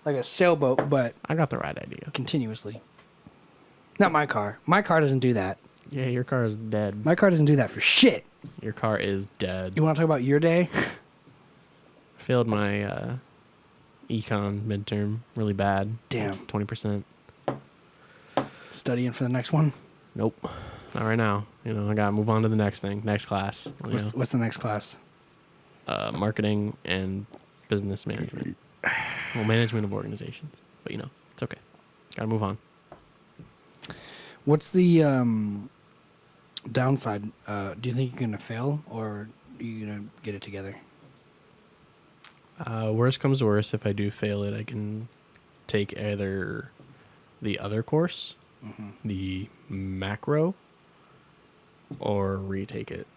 like a sailboat, but I got the right idea. continuously. Not my car. My car doesn't do that. Yeah, your car is dead. My car doesn't do that for shit. Your car is dead. You want to talk about your day? Failed my econ midterm really bad. Damn. 20%. Studying for the next one? Nope. Not right now. I got to move on to the next thing. Next class. What's the next class? Marketing and business management. Well, management of organizations. But, it's okay. Got to move on. What's the Downside, do you think you're going to fail or are you going to get it together? Worst comes to worst, if I do fail it, I can take either the other course, the macro, or retake it.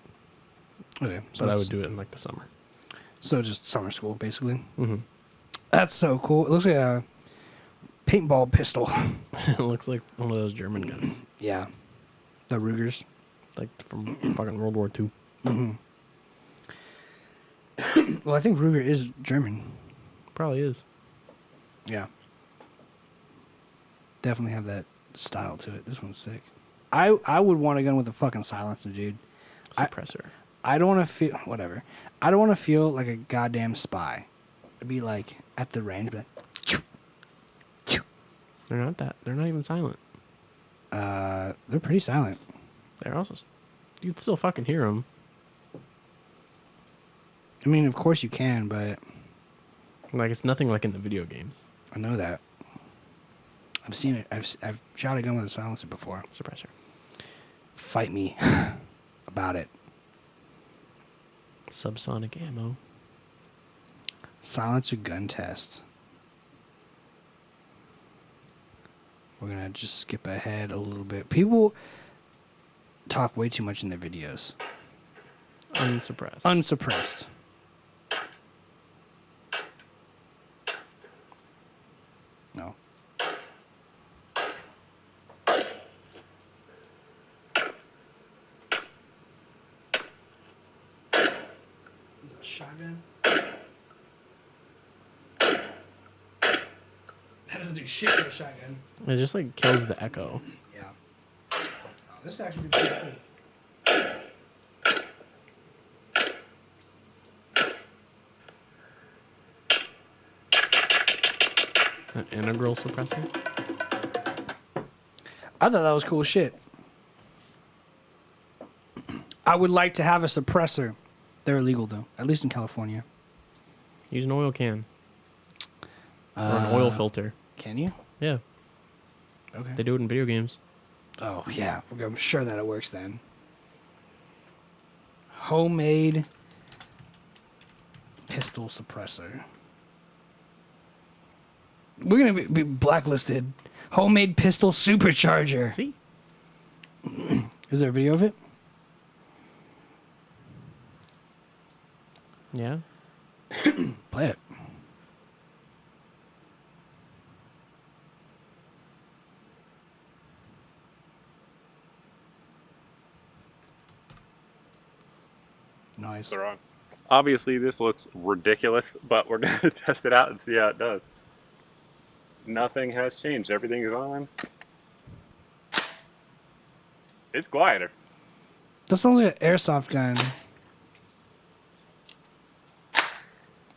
Okay. But I would do it in like the summer. So just summer school, basically. Mm-hmm. That's so cool. It looks like a paintball pistol. It looks like one of those German guns, Yeah. The Rugers. like from fucking World War II. Well, I think Ruger is German. Probably is. Yeah. Definitely have that style to it. This one's sick. I would want a gun with a fucking silencer, dude. Suppressor. I don't want to feel whatever. I don't want to feel like a goddamn spy. I'd be like at the range, be like, choo, choo. They're not that. They're not even silent. They're pretty silent. They're also. You'd still fucking hear them. I mean, of course you can, but Like it's nothing like in the video games. I know that. I've seen it. I've shot a gun with a silencer before. Suppressor. Fight me about it. Subsonic ammo. Silencer gun test. We're gonna just skip ahead a little bit. People talk way too much in their videos. Unsuppressed. Unsuppressed. No. Shotgun. That doesn't do shit for a shotgun. It just like kills the echo. Yeah. Oh, this is actually pretty cool. An integral suppressor. I thought that was cool shit. I would like to have a suppressor. They're illegal though, at least in California. Use an oil can or an oil filter. Can you? Yeah, Okay. they do it in video games. Oh yeah, I'm sure that it works then. Homemade pistol suppressor. We're gonna be blacklisted. Homemade pistol supercharger. See? Is there a video of it? Yeah. Play it. Nice. They're on. Obviously, this looks ridiculous, but we're going to test it out and see how it does. Nothing has changed. Everything is on. It's quieter. That sounds like an airsoft gun.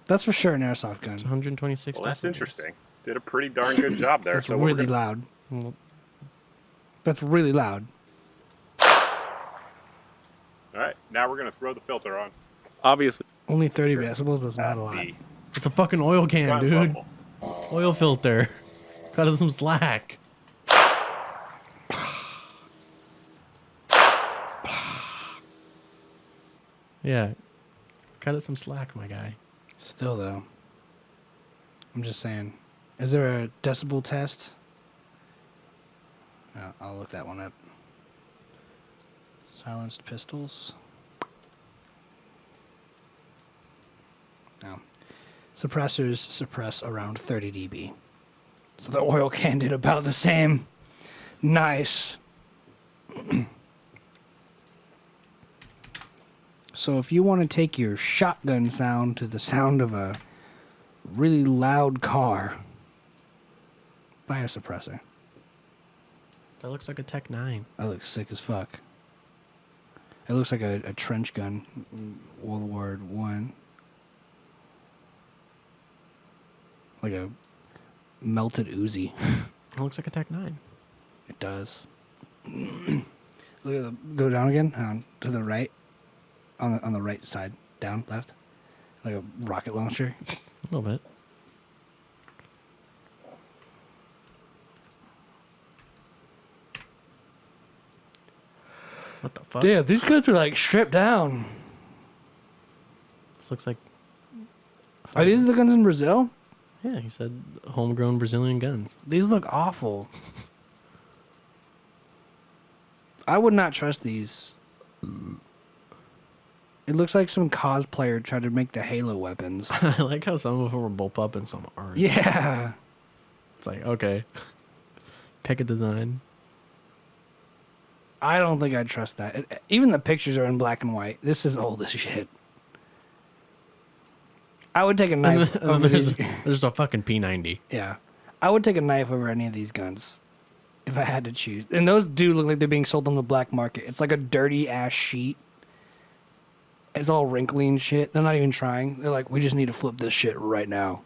That's for sure an airsoft gun. It's 126. Well, that's decibels. interesting. Did a pretty darn good job there. That's So we're really gonna- loud. Well, That's really loud. All right, now we're going to throw the filter on. Obviously, Only 30 decibels. That's not a lot. the it's a fucking oil can, gun dude. bubble. Oil filter. Cut us some slack. Yeah. Cut it some slack, my guy. Still though, I'm just saying. Is there a decibel test? I'll look that one up. Silenced pistols. No. Suppressors suppress around 30 dB. So the oil can did about the same. Nice. So if you want to take your shotgun sound to the sound of a really loud car, buy a suppressor. That looks like a Tech 9. That looks sick as fuck. It looks like a trench gun, World War One. Like a melted Uzi. It looks like a Tech 9. It does. Look at the, go down again, to the right, on the right side, down, left, like a rocket launcher. A little bit. What the fuck? Damn, these guns are like stripped down. This looks like. Are these the guns in Brazil? Yeah, he said homegrown Brazilian guns. These look awful. I would not trust these. It looks like some cosplayer tried to make the Halo weapons. I like how some of them are bullpup and some aren't. Yeah. It's like, okay. Pick a design. I don't think I'd trust that. Even the pictures are in black and white. This is old as shit. I would take a knife over these. There's a fucking P90. Yeah. I would take a knife over any of these guns if I had to choose. And those do look like they're being sold on the black market. It's like a dirty ass sheet. It's all wrinkly and shit. They're not even trying. They're like, we just need to flip this shit right now.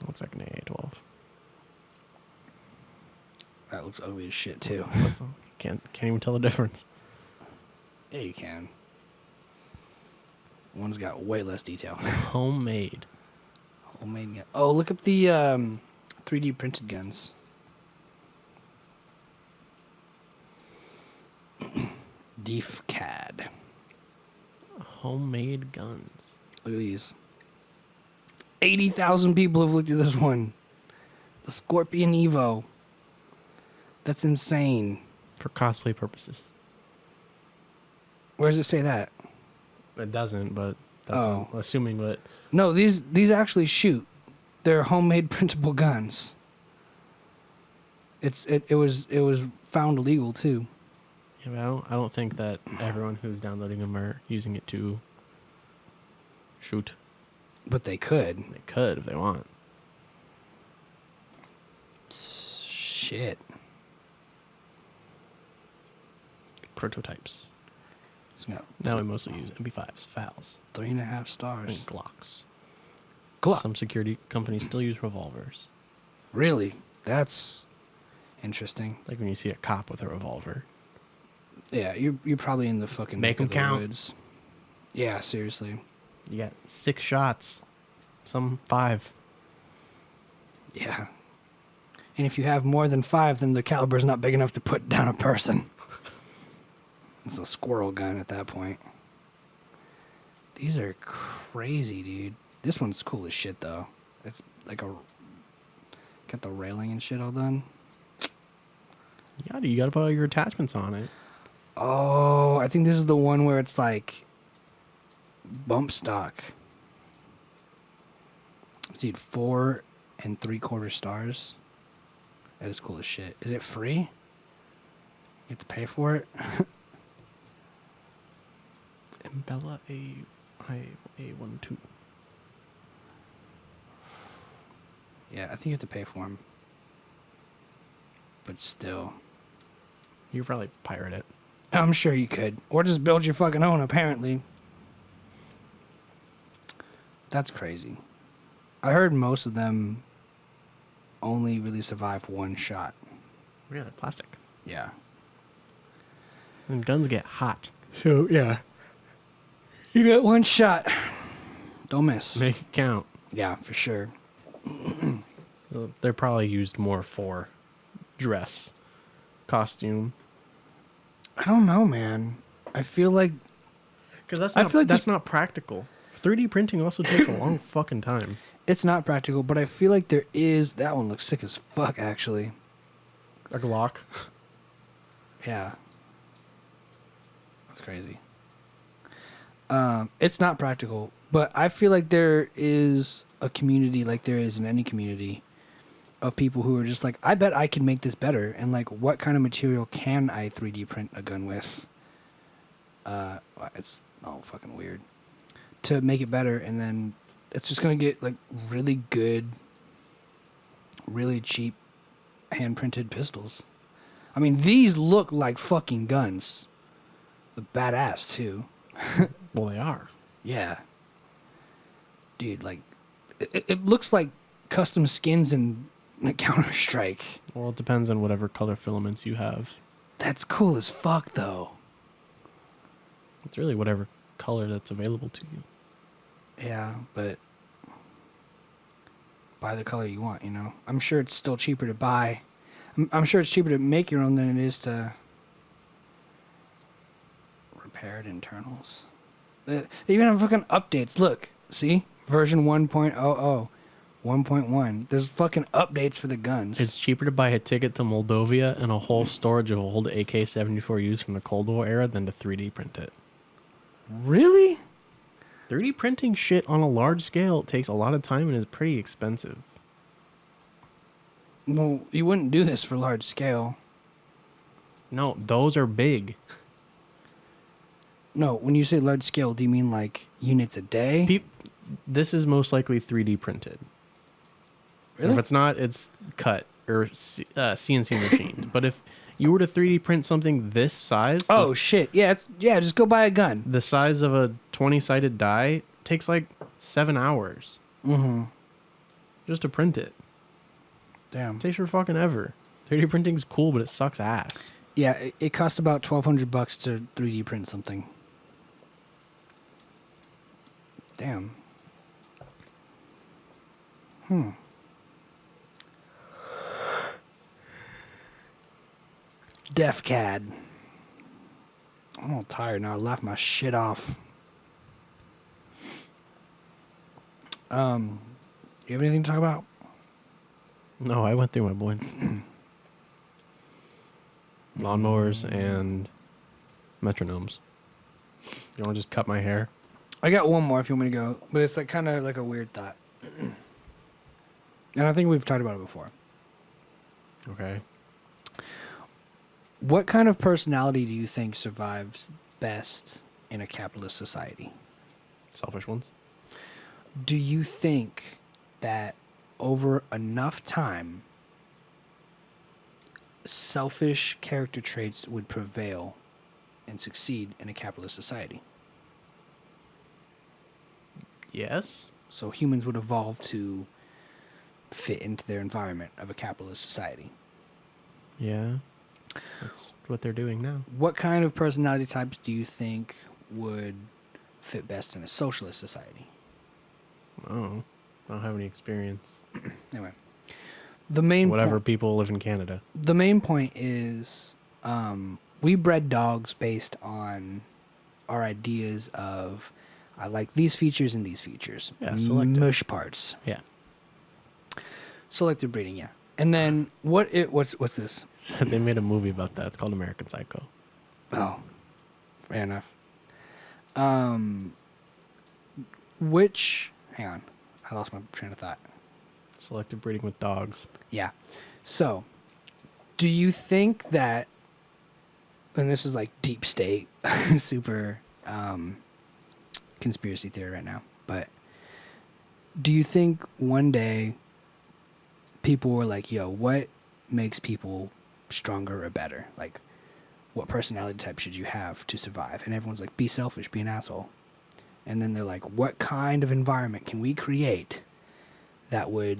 Looks like an AA-12. That looks ugly as shit too. Can't even tell the difference. Yeah, you can. One's got way less detail. Homemade. Homemade gun. Oh, look up the 3D printed guns. DeefCAD. Homemade guns. Look at these. 80,000 people have looked at this one. The Scorpion Evo. That's insane. For cosplay purposes. Where does it say that? It doesn't, but that's Oh. assuming that. No, these actually shoot. They're homemade printable guns. It was found legal too. Yeah, but I don't think that everyone who's downloading them are using it to shoot. But they could. They could if they want. Shit. Prototypes. It's got Now we mostly use MP5s, FALs, 3.5 and stars. Glocks. Glock. Some security companies still use revolvers. Really? That's interesting. Like when you see a cop with a revolver. Yeah, you're probably in the fucking Make neck of 'em count. the woods. Yeah, seriously. You got 6 shots. Some 5. Yeah. And if you have more than 5, then the caliber's not big enough to put down a person. It's a squirrel gun at that point. These are crazy, dude. This one's cool as shit, though. It's like got the railing and shit all done. You gotta put all your attachments on it. Oh, I think this is the one where it's like bump stock. Dude, 4 3/4 stars. That is cool as shit. Is it free? You have to pay for it? Bella A12. Yeah, I think you have to pay for them. But still. You could probably pirate it. I'm sure you could. Or just build your fucking own, apparently. That's crazy. I heard most of them only really survive one shot. Yeah, they're plastic. Yeah. And guns get hot. So, yeah. You get one shot. Don't miss. Make it count. Yeah, for sure. They're probably used more for dress, costume. I don't know, man. I feel like Because that's I not, feel like that's this- not practical. 3D printing also takes a long fucking time. it's not practical, but I feel like there is. That one looks sick as fuck, actually. A Glock. Yeah. That's crazy. It's not practical, but I feel like there is a community, like there is in any community, of people who are just like, I bet I can make this better. And like, what kind of material can I 3D print a gun with? It's all fucking weird. To make it better, and then it's just going to get like really good, really cheap hand printed pistols. I mean, these look like fucking guns. The badass too. Well, they are. Yeah. Dude, like, it looks like custom skins in Counter-Strike. Well, it depends on whatever color filaments you have. That's cool as fuck, though. It's really whatever color that's available to you. Yeah, but buy the color you want, you know? I'm sure it's still cheaper to buy. I'm sure it's cheaper to make your own than it is to Repaired internals. They even have fucking updates. Look, see? Version 1.00, 1.1. There's fucking updates for the guns. It's cheaper to buy a ticket to Moldova and a whole storage of old AK-74Us from the Cold War era than to 3D print it. Really? 3D printing shit on a large scale takes a lot of time and is pretty expensive. Well, you wouldn't do this for large scale. No, those are big. No, when you say large scale, do you mean like units a day? This is most likely 3D printed. Really? If it's not, it's cut or CNC machined. But if you were to 3D print something this size, Oh shit! Yeah, just go buy a gun. the size of a 20-sided die takes like 7 hours just to print it. Damn. It takes for fucking ever. 3D printing's cool, but it sucks ass. Yeah, it costs about $1,200 to 3D print something. Damn. DefCAD. I'm all tired now. I laughed my shit off. You have anything to talk about? No, I went through my points. Lawnmowers and metronomes. You want to just cut my hair? I got one more if you want me to go, but it's like kind of like a weird thought. And I think we've talked about it before. Okay. What kind of personality do you think survives best in a capitalist society? Selfish ones? Do you think that over enough time, selfish character traits would prevail and succeed in a capitalist society? Yes. So humans would evolve to fit into their environment of a capitalist society. Yeah. That's what they're doing now. What kind of personality types do you think would fit best in a socialist society? Oh. I don't have any experience. Anyway, the main Whatever people live in Canada. The main point is we bred dogs based on our ideas of I like these features and these features. Yeah, selective. Mush parts. Yeah. Selective breeding, yeah. And then what's this? They made a movie about that. It's called American Psycho. Oh, fair enough. Hang on, I lost my train of thought. Selective breeding with dogs. Yeah. So, do you think that, and this is like deep state, super conspiracy theory right now, but do you think one day people were like, yo, what makes people stronger or better? Like, what personality type should you have to survive? And everyone's like, be selfish, be an asshole. And then they're like, what kind of environment can we create that would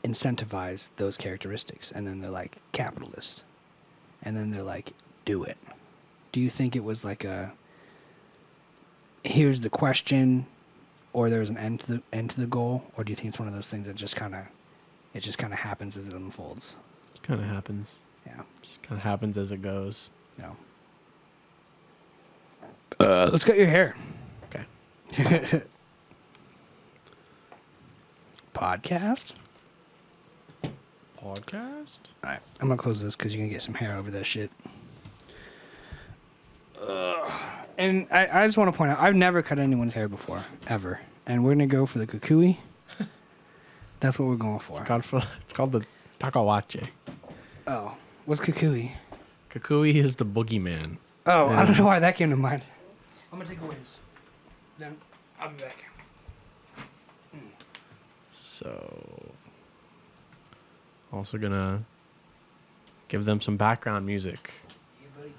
incentivize those characteristics? And then they're like, capitalist. And then they're like, do it. Do you think it was like a, here's the question, or there's an end to the goal, or do you think it's one of those things that just kind of happens as it unfolds? It kind of happens. Yeah. Just kind of happens as it goes. No. Let's cut your hair. Okay. Podcast? Podcast? All right, I'm going to close this because you're going to get some hair over that shit. And I just want to point out, I've never cut anyone's hair before, ever. And we're going to go for the kukui. That's what we're going for. It's called the Takawache. Oh, what's kukui? Kukui is the boogeyman. Oh, I And- don't know why that came to mind. I'm going to take a whiz. Then I'll be back. So, also gonna give them some background music. Yeah, buddy.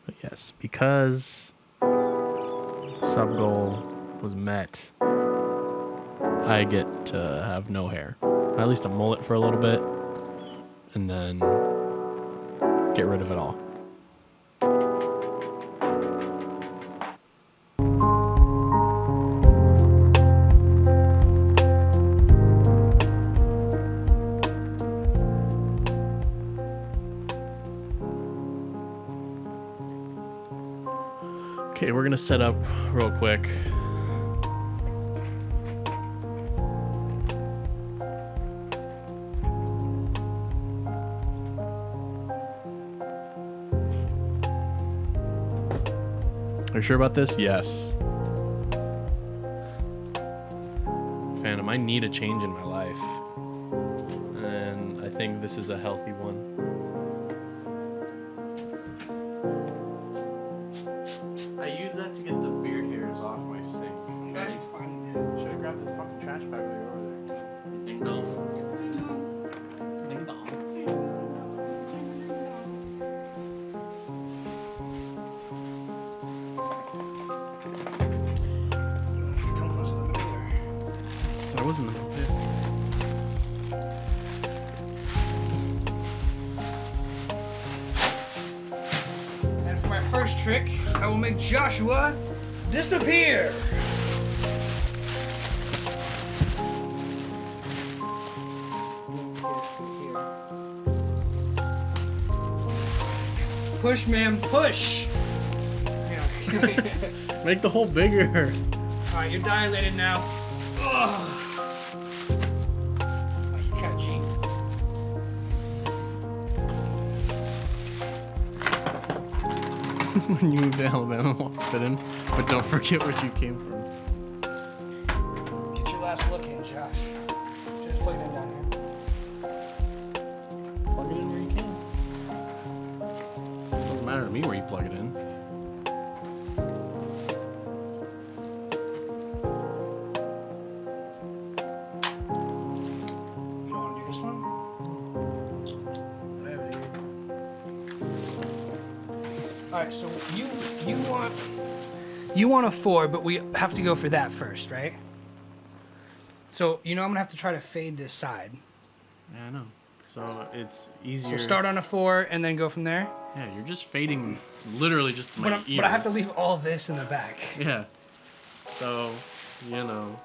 But yes, because sub goal was met, I get to have no hair. At least a mullet for a little bit, and then get rid of it all. Okay, we're gonna set up real quick. Are you sure about this? Yes. Phantom, I need a change in my life. And I think this is a healthy one. I use that to get the beard hairs off my sink. I'm glad you finally did. Should I grab the fucking trash bag while you're over there? Ding dong. Ding dong. Come close to the middle there. I was in the middle. And for my first trick, I will make Joshua disappear. Push, man, push. Yeah. Make the hole bigger. All right, you're dilated now. Ugh. Oh, you got cheap. When you move to Alabama, won't fit in. But don't forget where you came from. Get your last look in, Josh. Just plug it in down here. Plug it in where you can. Doesn't matter to me where you plug it in. You don't want to do this one? Whatever, dude. All right, so you want a 4, but we have to go for that first, right? So I'm gonna have to try to fade this side. Yeah, I know. So it's easier. So start on a 4 and then go from there. Yeah, you're just fading literally just my ear. But I have to leave all this in the back. Yeah. So, you know.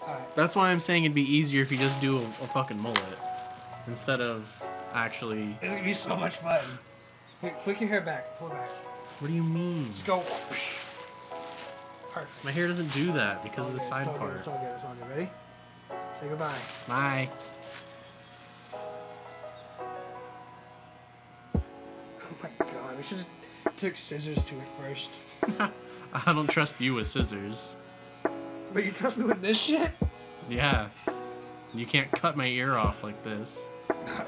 Alright. That's why I'm saying it'd be easier if you just do a fucking mullet. Instead of actually. It's gonna be so much fun. Wait, flick your hair back. Pull it back. What do you mean? Just go. Perfect. My hair doesn't do that because of the side It's all part. good. It's all good. It's all good. Ready? Say goodbye. Bye. Oh my god. We should have took scissors to it first. I don't trust you with scissors. But you trust me with this shit? Yeah. You can't cut my ear off like this.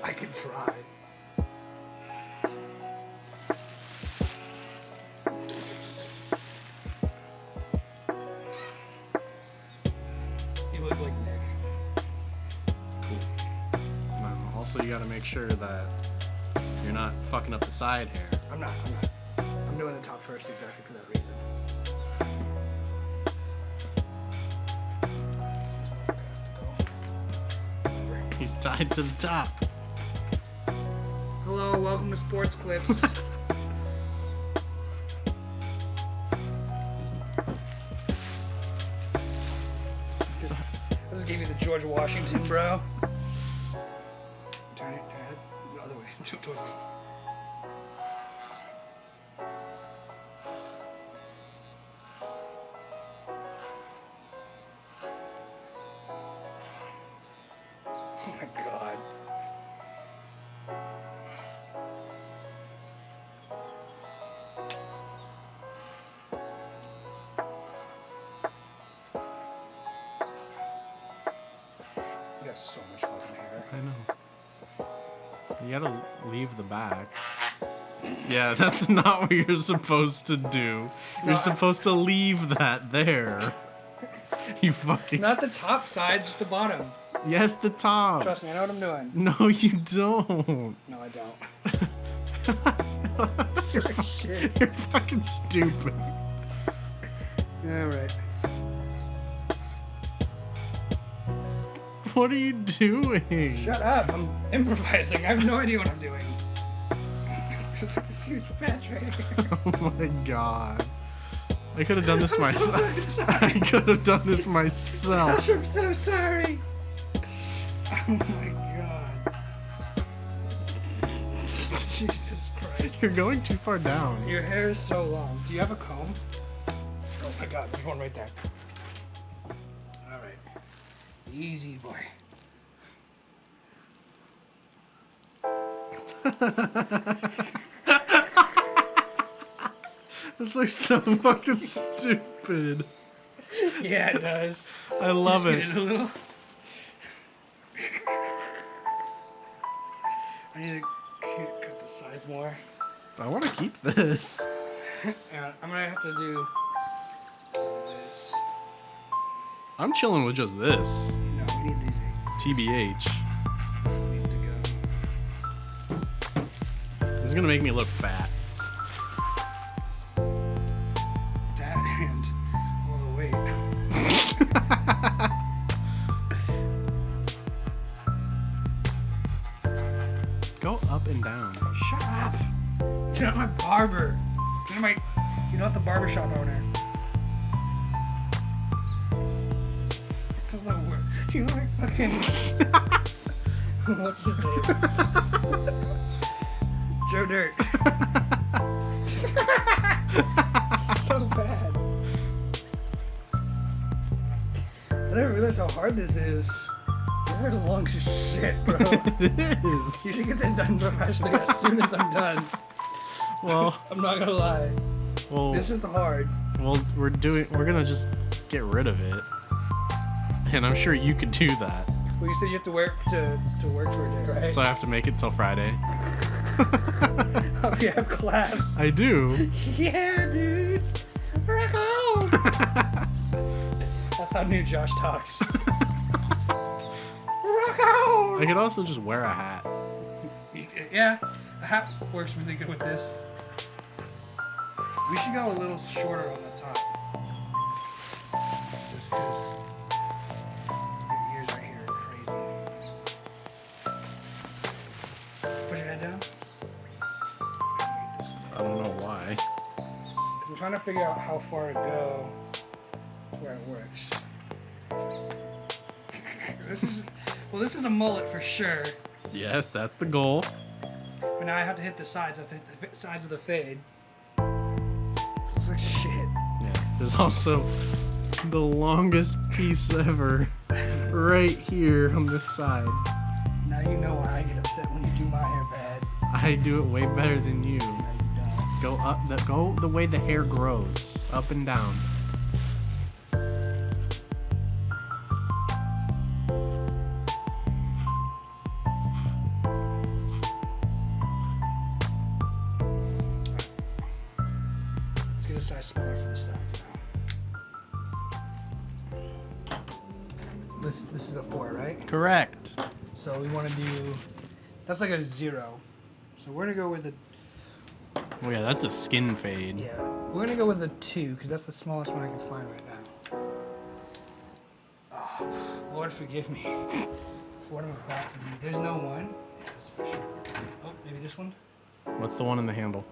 I could try. You look like Nick. Cool. Also, you gotta make sure that you're not fucking up the side hair. I'm not. I'm doing the top first exactly for that reason. He's tied to the top. Hello, welcome to Sports Clips. I just gave you the George Washington, bro. Turn it the other way. Toward me. Oh my god. You got so much fucking hair. I know. You gotta leave the back. Yeah, that's not what you're supposed to do. You're No, supposed to leave that there. You fucking. Not the top side, just the bottom. Yes, the top. Trust me, I know what I'm doing. No, you don't. No, I don't. You're, Shit. you're fucking stupid. All right. What are you doing? Shut up. I'm improvising. I have no idea what I'm doing. This huge patch right here. Oh my god. I could have done this I'm so myself. fucking sorry. I could have done this myself. Gosh, I'm so sorry. Oh my god. Jesus Christ. You're going too far down. Your hair is so long. Do you have a comb? Oh my god, there's one right there. Alright. Easy, boy. This looks so fucking stupid. Yeah, it does. I love Just it. get it a little. I need to cut the sides more. I want to keep this. And I'm gonna have to do this. I'm chilling with just this. No, we need these. TBH. This one needs to go. This is gonna make me look fat. That and all the weight. Go up and down. Shut up! You're not my barber. You're not the barbershop owner. That's not work. You look like fucking. What's his name? Joe Dirt. So bad. I didn't realize how hard this is. Your hair's long as shit, bro. It You is. should get this done professionally as soon as I'm done. Well, I'm not gonna lie. This is hard. we're gonna just get rid of it. And I'm sure you could do that. Well, you said you have to work to work for a day, right? So I have to make it till Friday. Oh, you have class. I do. Yeah, dude. Rock on. That's how new Josh talks. Rock on. I could also just wear a hat. Yeah, a hat works really good with this. We should go a little shorter on the top. Just because your ears right here are crazy. Put your head down. I don't know why. I'm trying to figure out how far to go where it works. This is a mullet for sure. Yes, that's the goal. But now I have to hit the sides. I have to hit the sides with a fade. This looks like shit. Yeah. There's also the longest piece ever right here on this side. Now you know why I get upset when you do my hair bad. I do it way better than you. Now you don't. Go up, go the way the hair grows, up and down. Let's get a size smaller for the sides now. This is a 4, right? Correct. So we want to do. That's like a 0. So we're gonna go with a. Oh yeah, that's a skin fade. Yeah, we're gonna go with a 2 because that's the smallest one I can find right now. Oh, Lord forgive me for what I'm about to do. There's no 1. That's for sure. Oh, maybe this one. What's the one in the handle?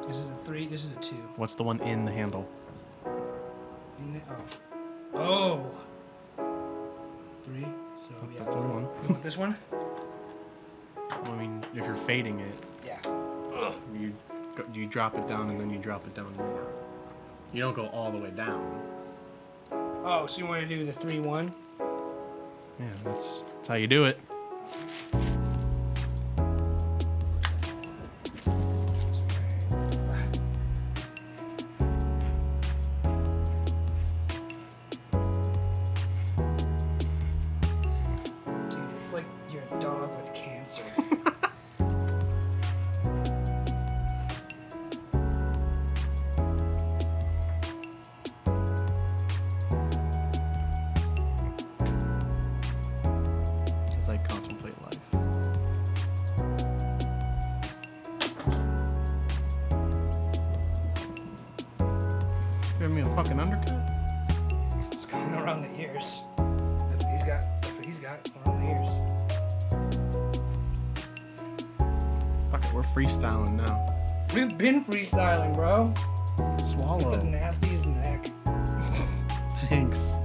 This is a 3. This is a 2. What's the one in the handle? In the, oh. 3. So yeah. That's the one. You want this one? I mean, if you're fading it, Yeah. you drop it down and then you drop it down more. You don't go all the way down. Oh, so you want to do the 3-1? Yeah, that's how you do it. Dude, it's like you're a dog with cancer. As I contemplate life. Give me a fucking undercut? It's going around the ears. That's what he's got around the ears. Fuck it, we're freestyling now. We've been freestyling, bro. Swallow. The nasty as neck. Thanks.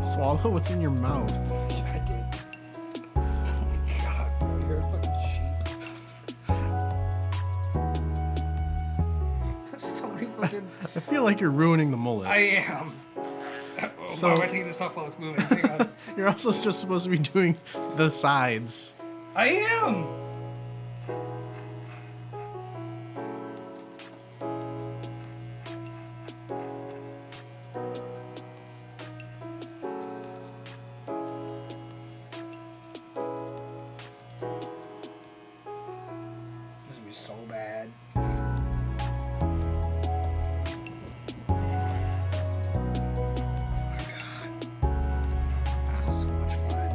Swallow what's in your mouth. I did. Oh my god, bro, you're a fucking sheep. fucking. I feel like you're ruining the mullet. I am. So- Why am I taking this off while it's moving? Hang on. You're also just supposed to be doing the sides. I am. This is gonna be so bad. This is so much fun.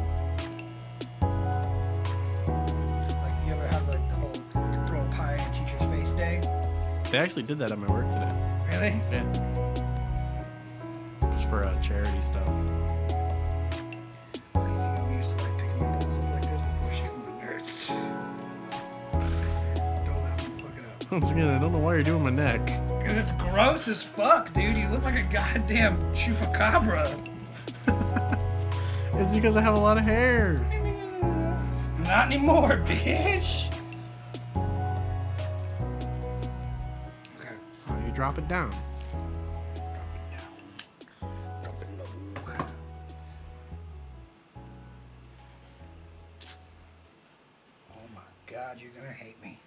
Like, you ever have like the whole throw a pie in a teacher's face day? They actually did that at my work today. Really? Yeah. Just for charity stuff. Lucky thing I'm used to like picking my balls up like this before shaving my nerds. Don't laugh and fuck it up. Once again, I don't know why you're doing my neck. Cause it's gross as fuck, dude. You look like a goddamn chupacabra. It's because I have a lot of hair. Not anymore, bitch. Okay. Oh, you drop it down. Drop it low. Oh my god, you're gonna hate me.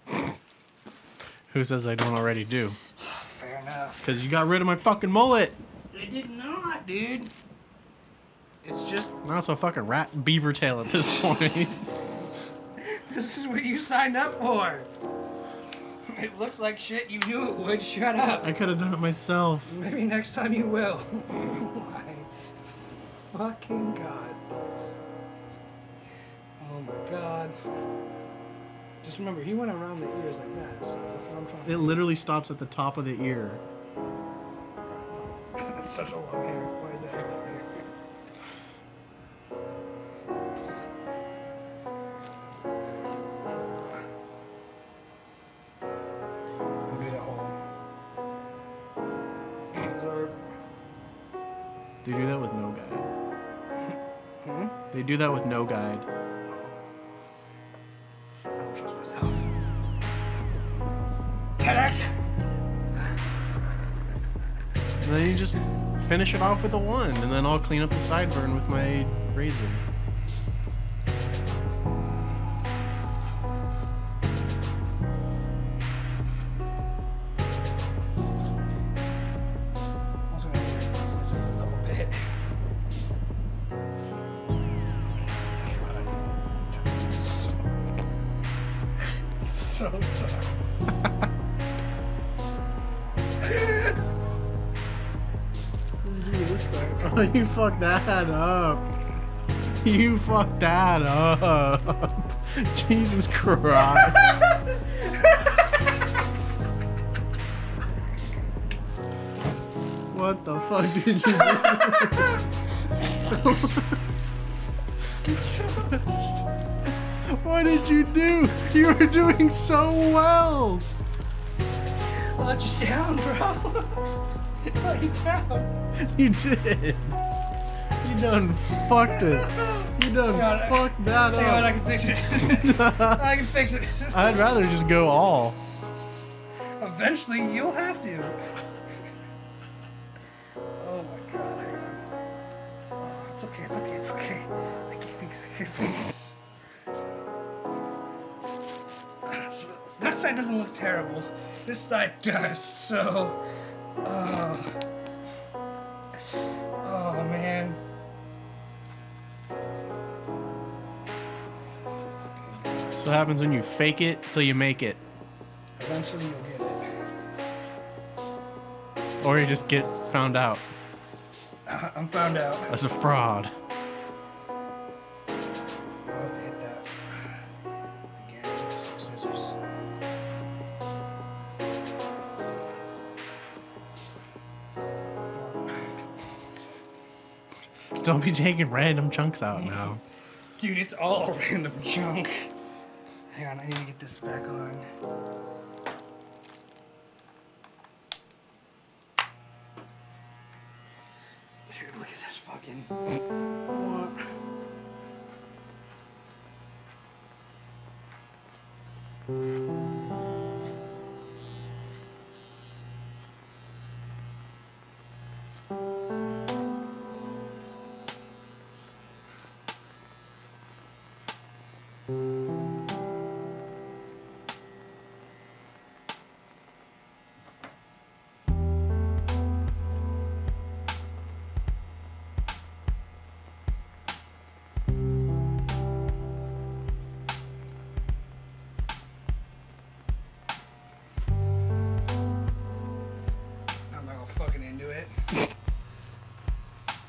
Who says I don't already do? Fair enough. Because you got rid of my fucking mullet. I did not, dude. It's just, Now it's a fucking rat beaver tail at this point. this is what you signed up for. It looks like shit. You knew it would. Shut up. I could have done it myself. Maybe next time you will. My fucking god. Oh my god. Just remember, he went around the ears like that, so that's what I'm trying to It literally stops at the top of the ear. That's such a long hair. Why is that hair long hair? I'll do that whole. They do that with no guide. Hmm? They do that with no guide. I don't trust myself. Ta-da! And then you just finish it off with a one, and then I'll clean up the sideburn with my razor. Also gonna use the scissor a little bit. So sorry. Oh, you fucked that up. You fucked that up. Jesus Christ. What the fuck did you do? What did you do? You were doing so well. I let you down, bro. I let you down. You did. You done fucked it. You done Hang on, fucked that Hang on, I up. can fix it. I can fix it. I'd rather just go all. Eventually, you'll have to. Oh my god, hang on. Oh, it's okay, it's okay, it's okay. I can fix it, I can fix. That side doesn't look terrible. This side does, so... Oh, man. That's what happens when you fake it till you make it. Eventually, you'll get it. Or you just get found out I'm found out. as a fraud. I'll have to hit that again with some scissors. Don't be taking random chunks out now. Dude, it's all random junk. Hang on, I need to get this back on. Dude, look at this fucking...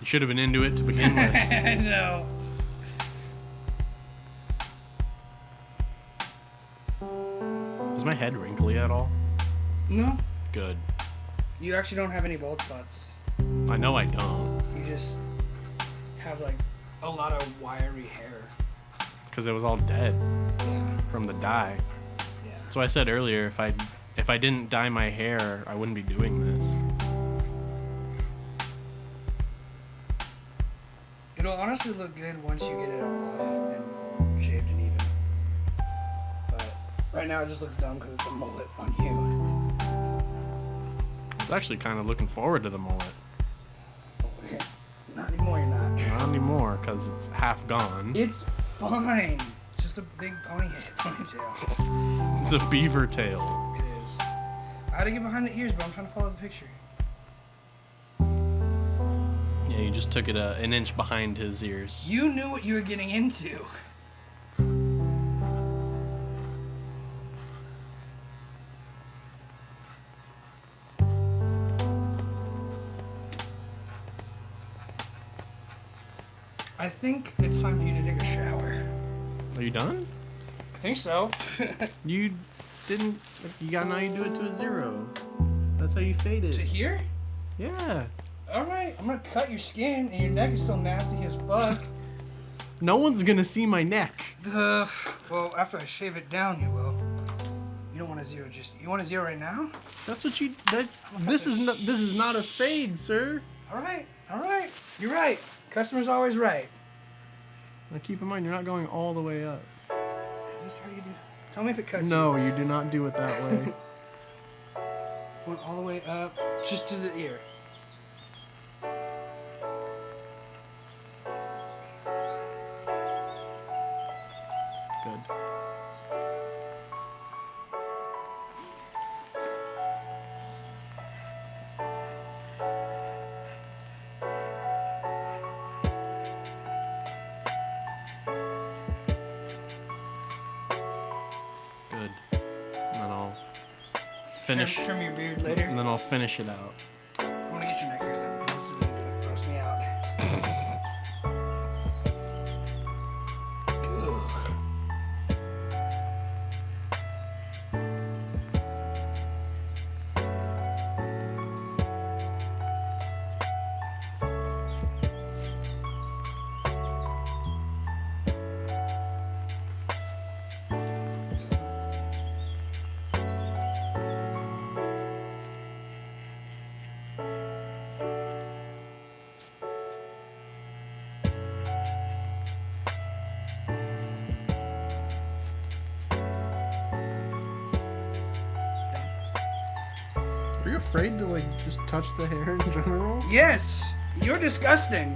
Should have been into it to begin with. I know. Is my head wrinkly at all? No, Good. you actually don't have any bald spots. I know I don't. You just have like a lot of wiry hair. Because it was all dead Yeah. from the dye. Yeah. So I said earlier, if I didn't dye my hair, I wouldn't be doing this. It'll honestly look good once you get it all off and shaved and even. But right now it just looks dumb because it's a mullet on you. I was actually kind of looking forward to the mullet. Not anymore, you're not. Not anymore, because it's half gone. It's fine. It's just a big ponytail. It's a beaver tail. It is. I had to get behind the ears, but I'm trying to follow the picture. Yeah, you just took it an inch behind his ears. You knew what you were getting into. I think it's time for you to take a shower. Are you done? I think so. You didn't. Now you do it to a 0. That's how you fade To it. here? Yeah. Alright, I'm gonna cut your skin and your neck is still nasty as fuck. No one's gonna see my neck. Well, after I shave it down, you will. You don't want a 0, you want a 0 right now? That's what you. This is not a fade, sir. Alright, you're right. Customer's always right. Now keep in mind, you're not going all the way up. Is this how you do? Tell me if it cuts No, you do not do it that way. Went all the way up, just to the ear. Good. Good. And then I'll finish. Trim your beard later. And then I'll finish it out. I want to get your neck haircut because this is really gonna gross me out. Ugh. Are you afraid to just touch the hair in general? Yes, you're disgusting.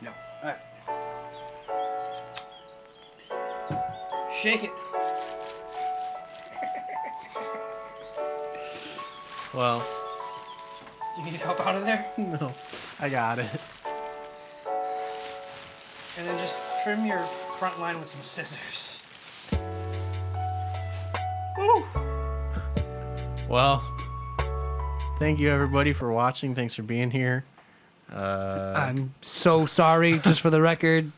No. All right. Shake it. Well, You need help out of there? no, I got it. And then just trim your front line with some scissors. Woo! Well, thank you everybody for watching. Thanks for being here. I'm so sorry, just for the record.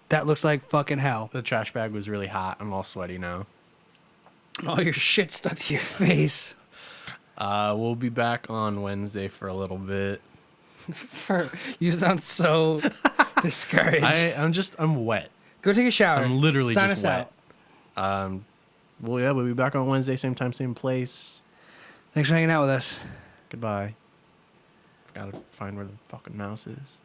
That looks like fucking hell. The trash bag was really hot. I'm all sweaty now. And all your shit stuck to your face. We'll be back on Wednesday for a little bit. You sound so discouraged. I'm wet. Go take a shower. I'm literally Sign just us wet. out. Well, yeah, we'll be back on Wednesday, same time, same place. Thanks for hanging out with us. Goodbye. Gotta find where the fucking mouse is.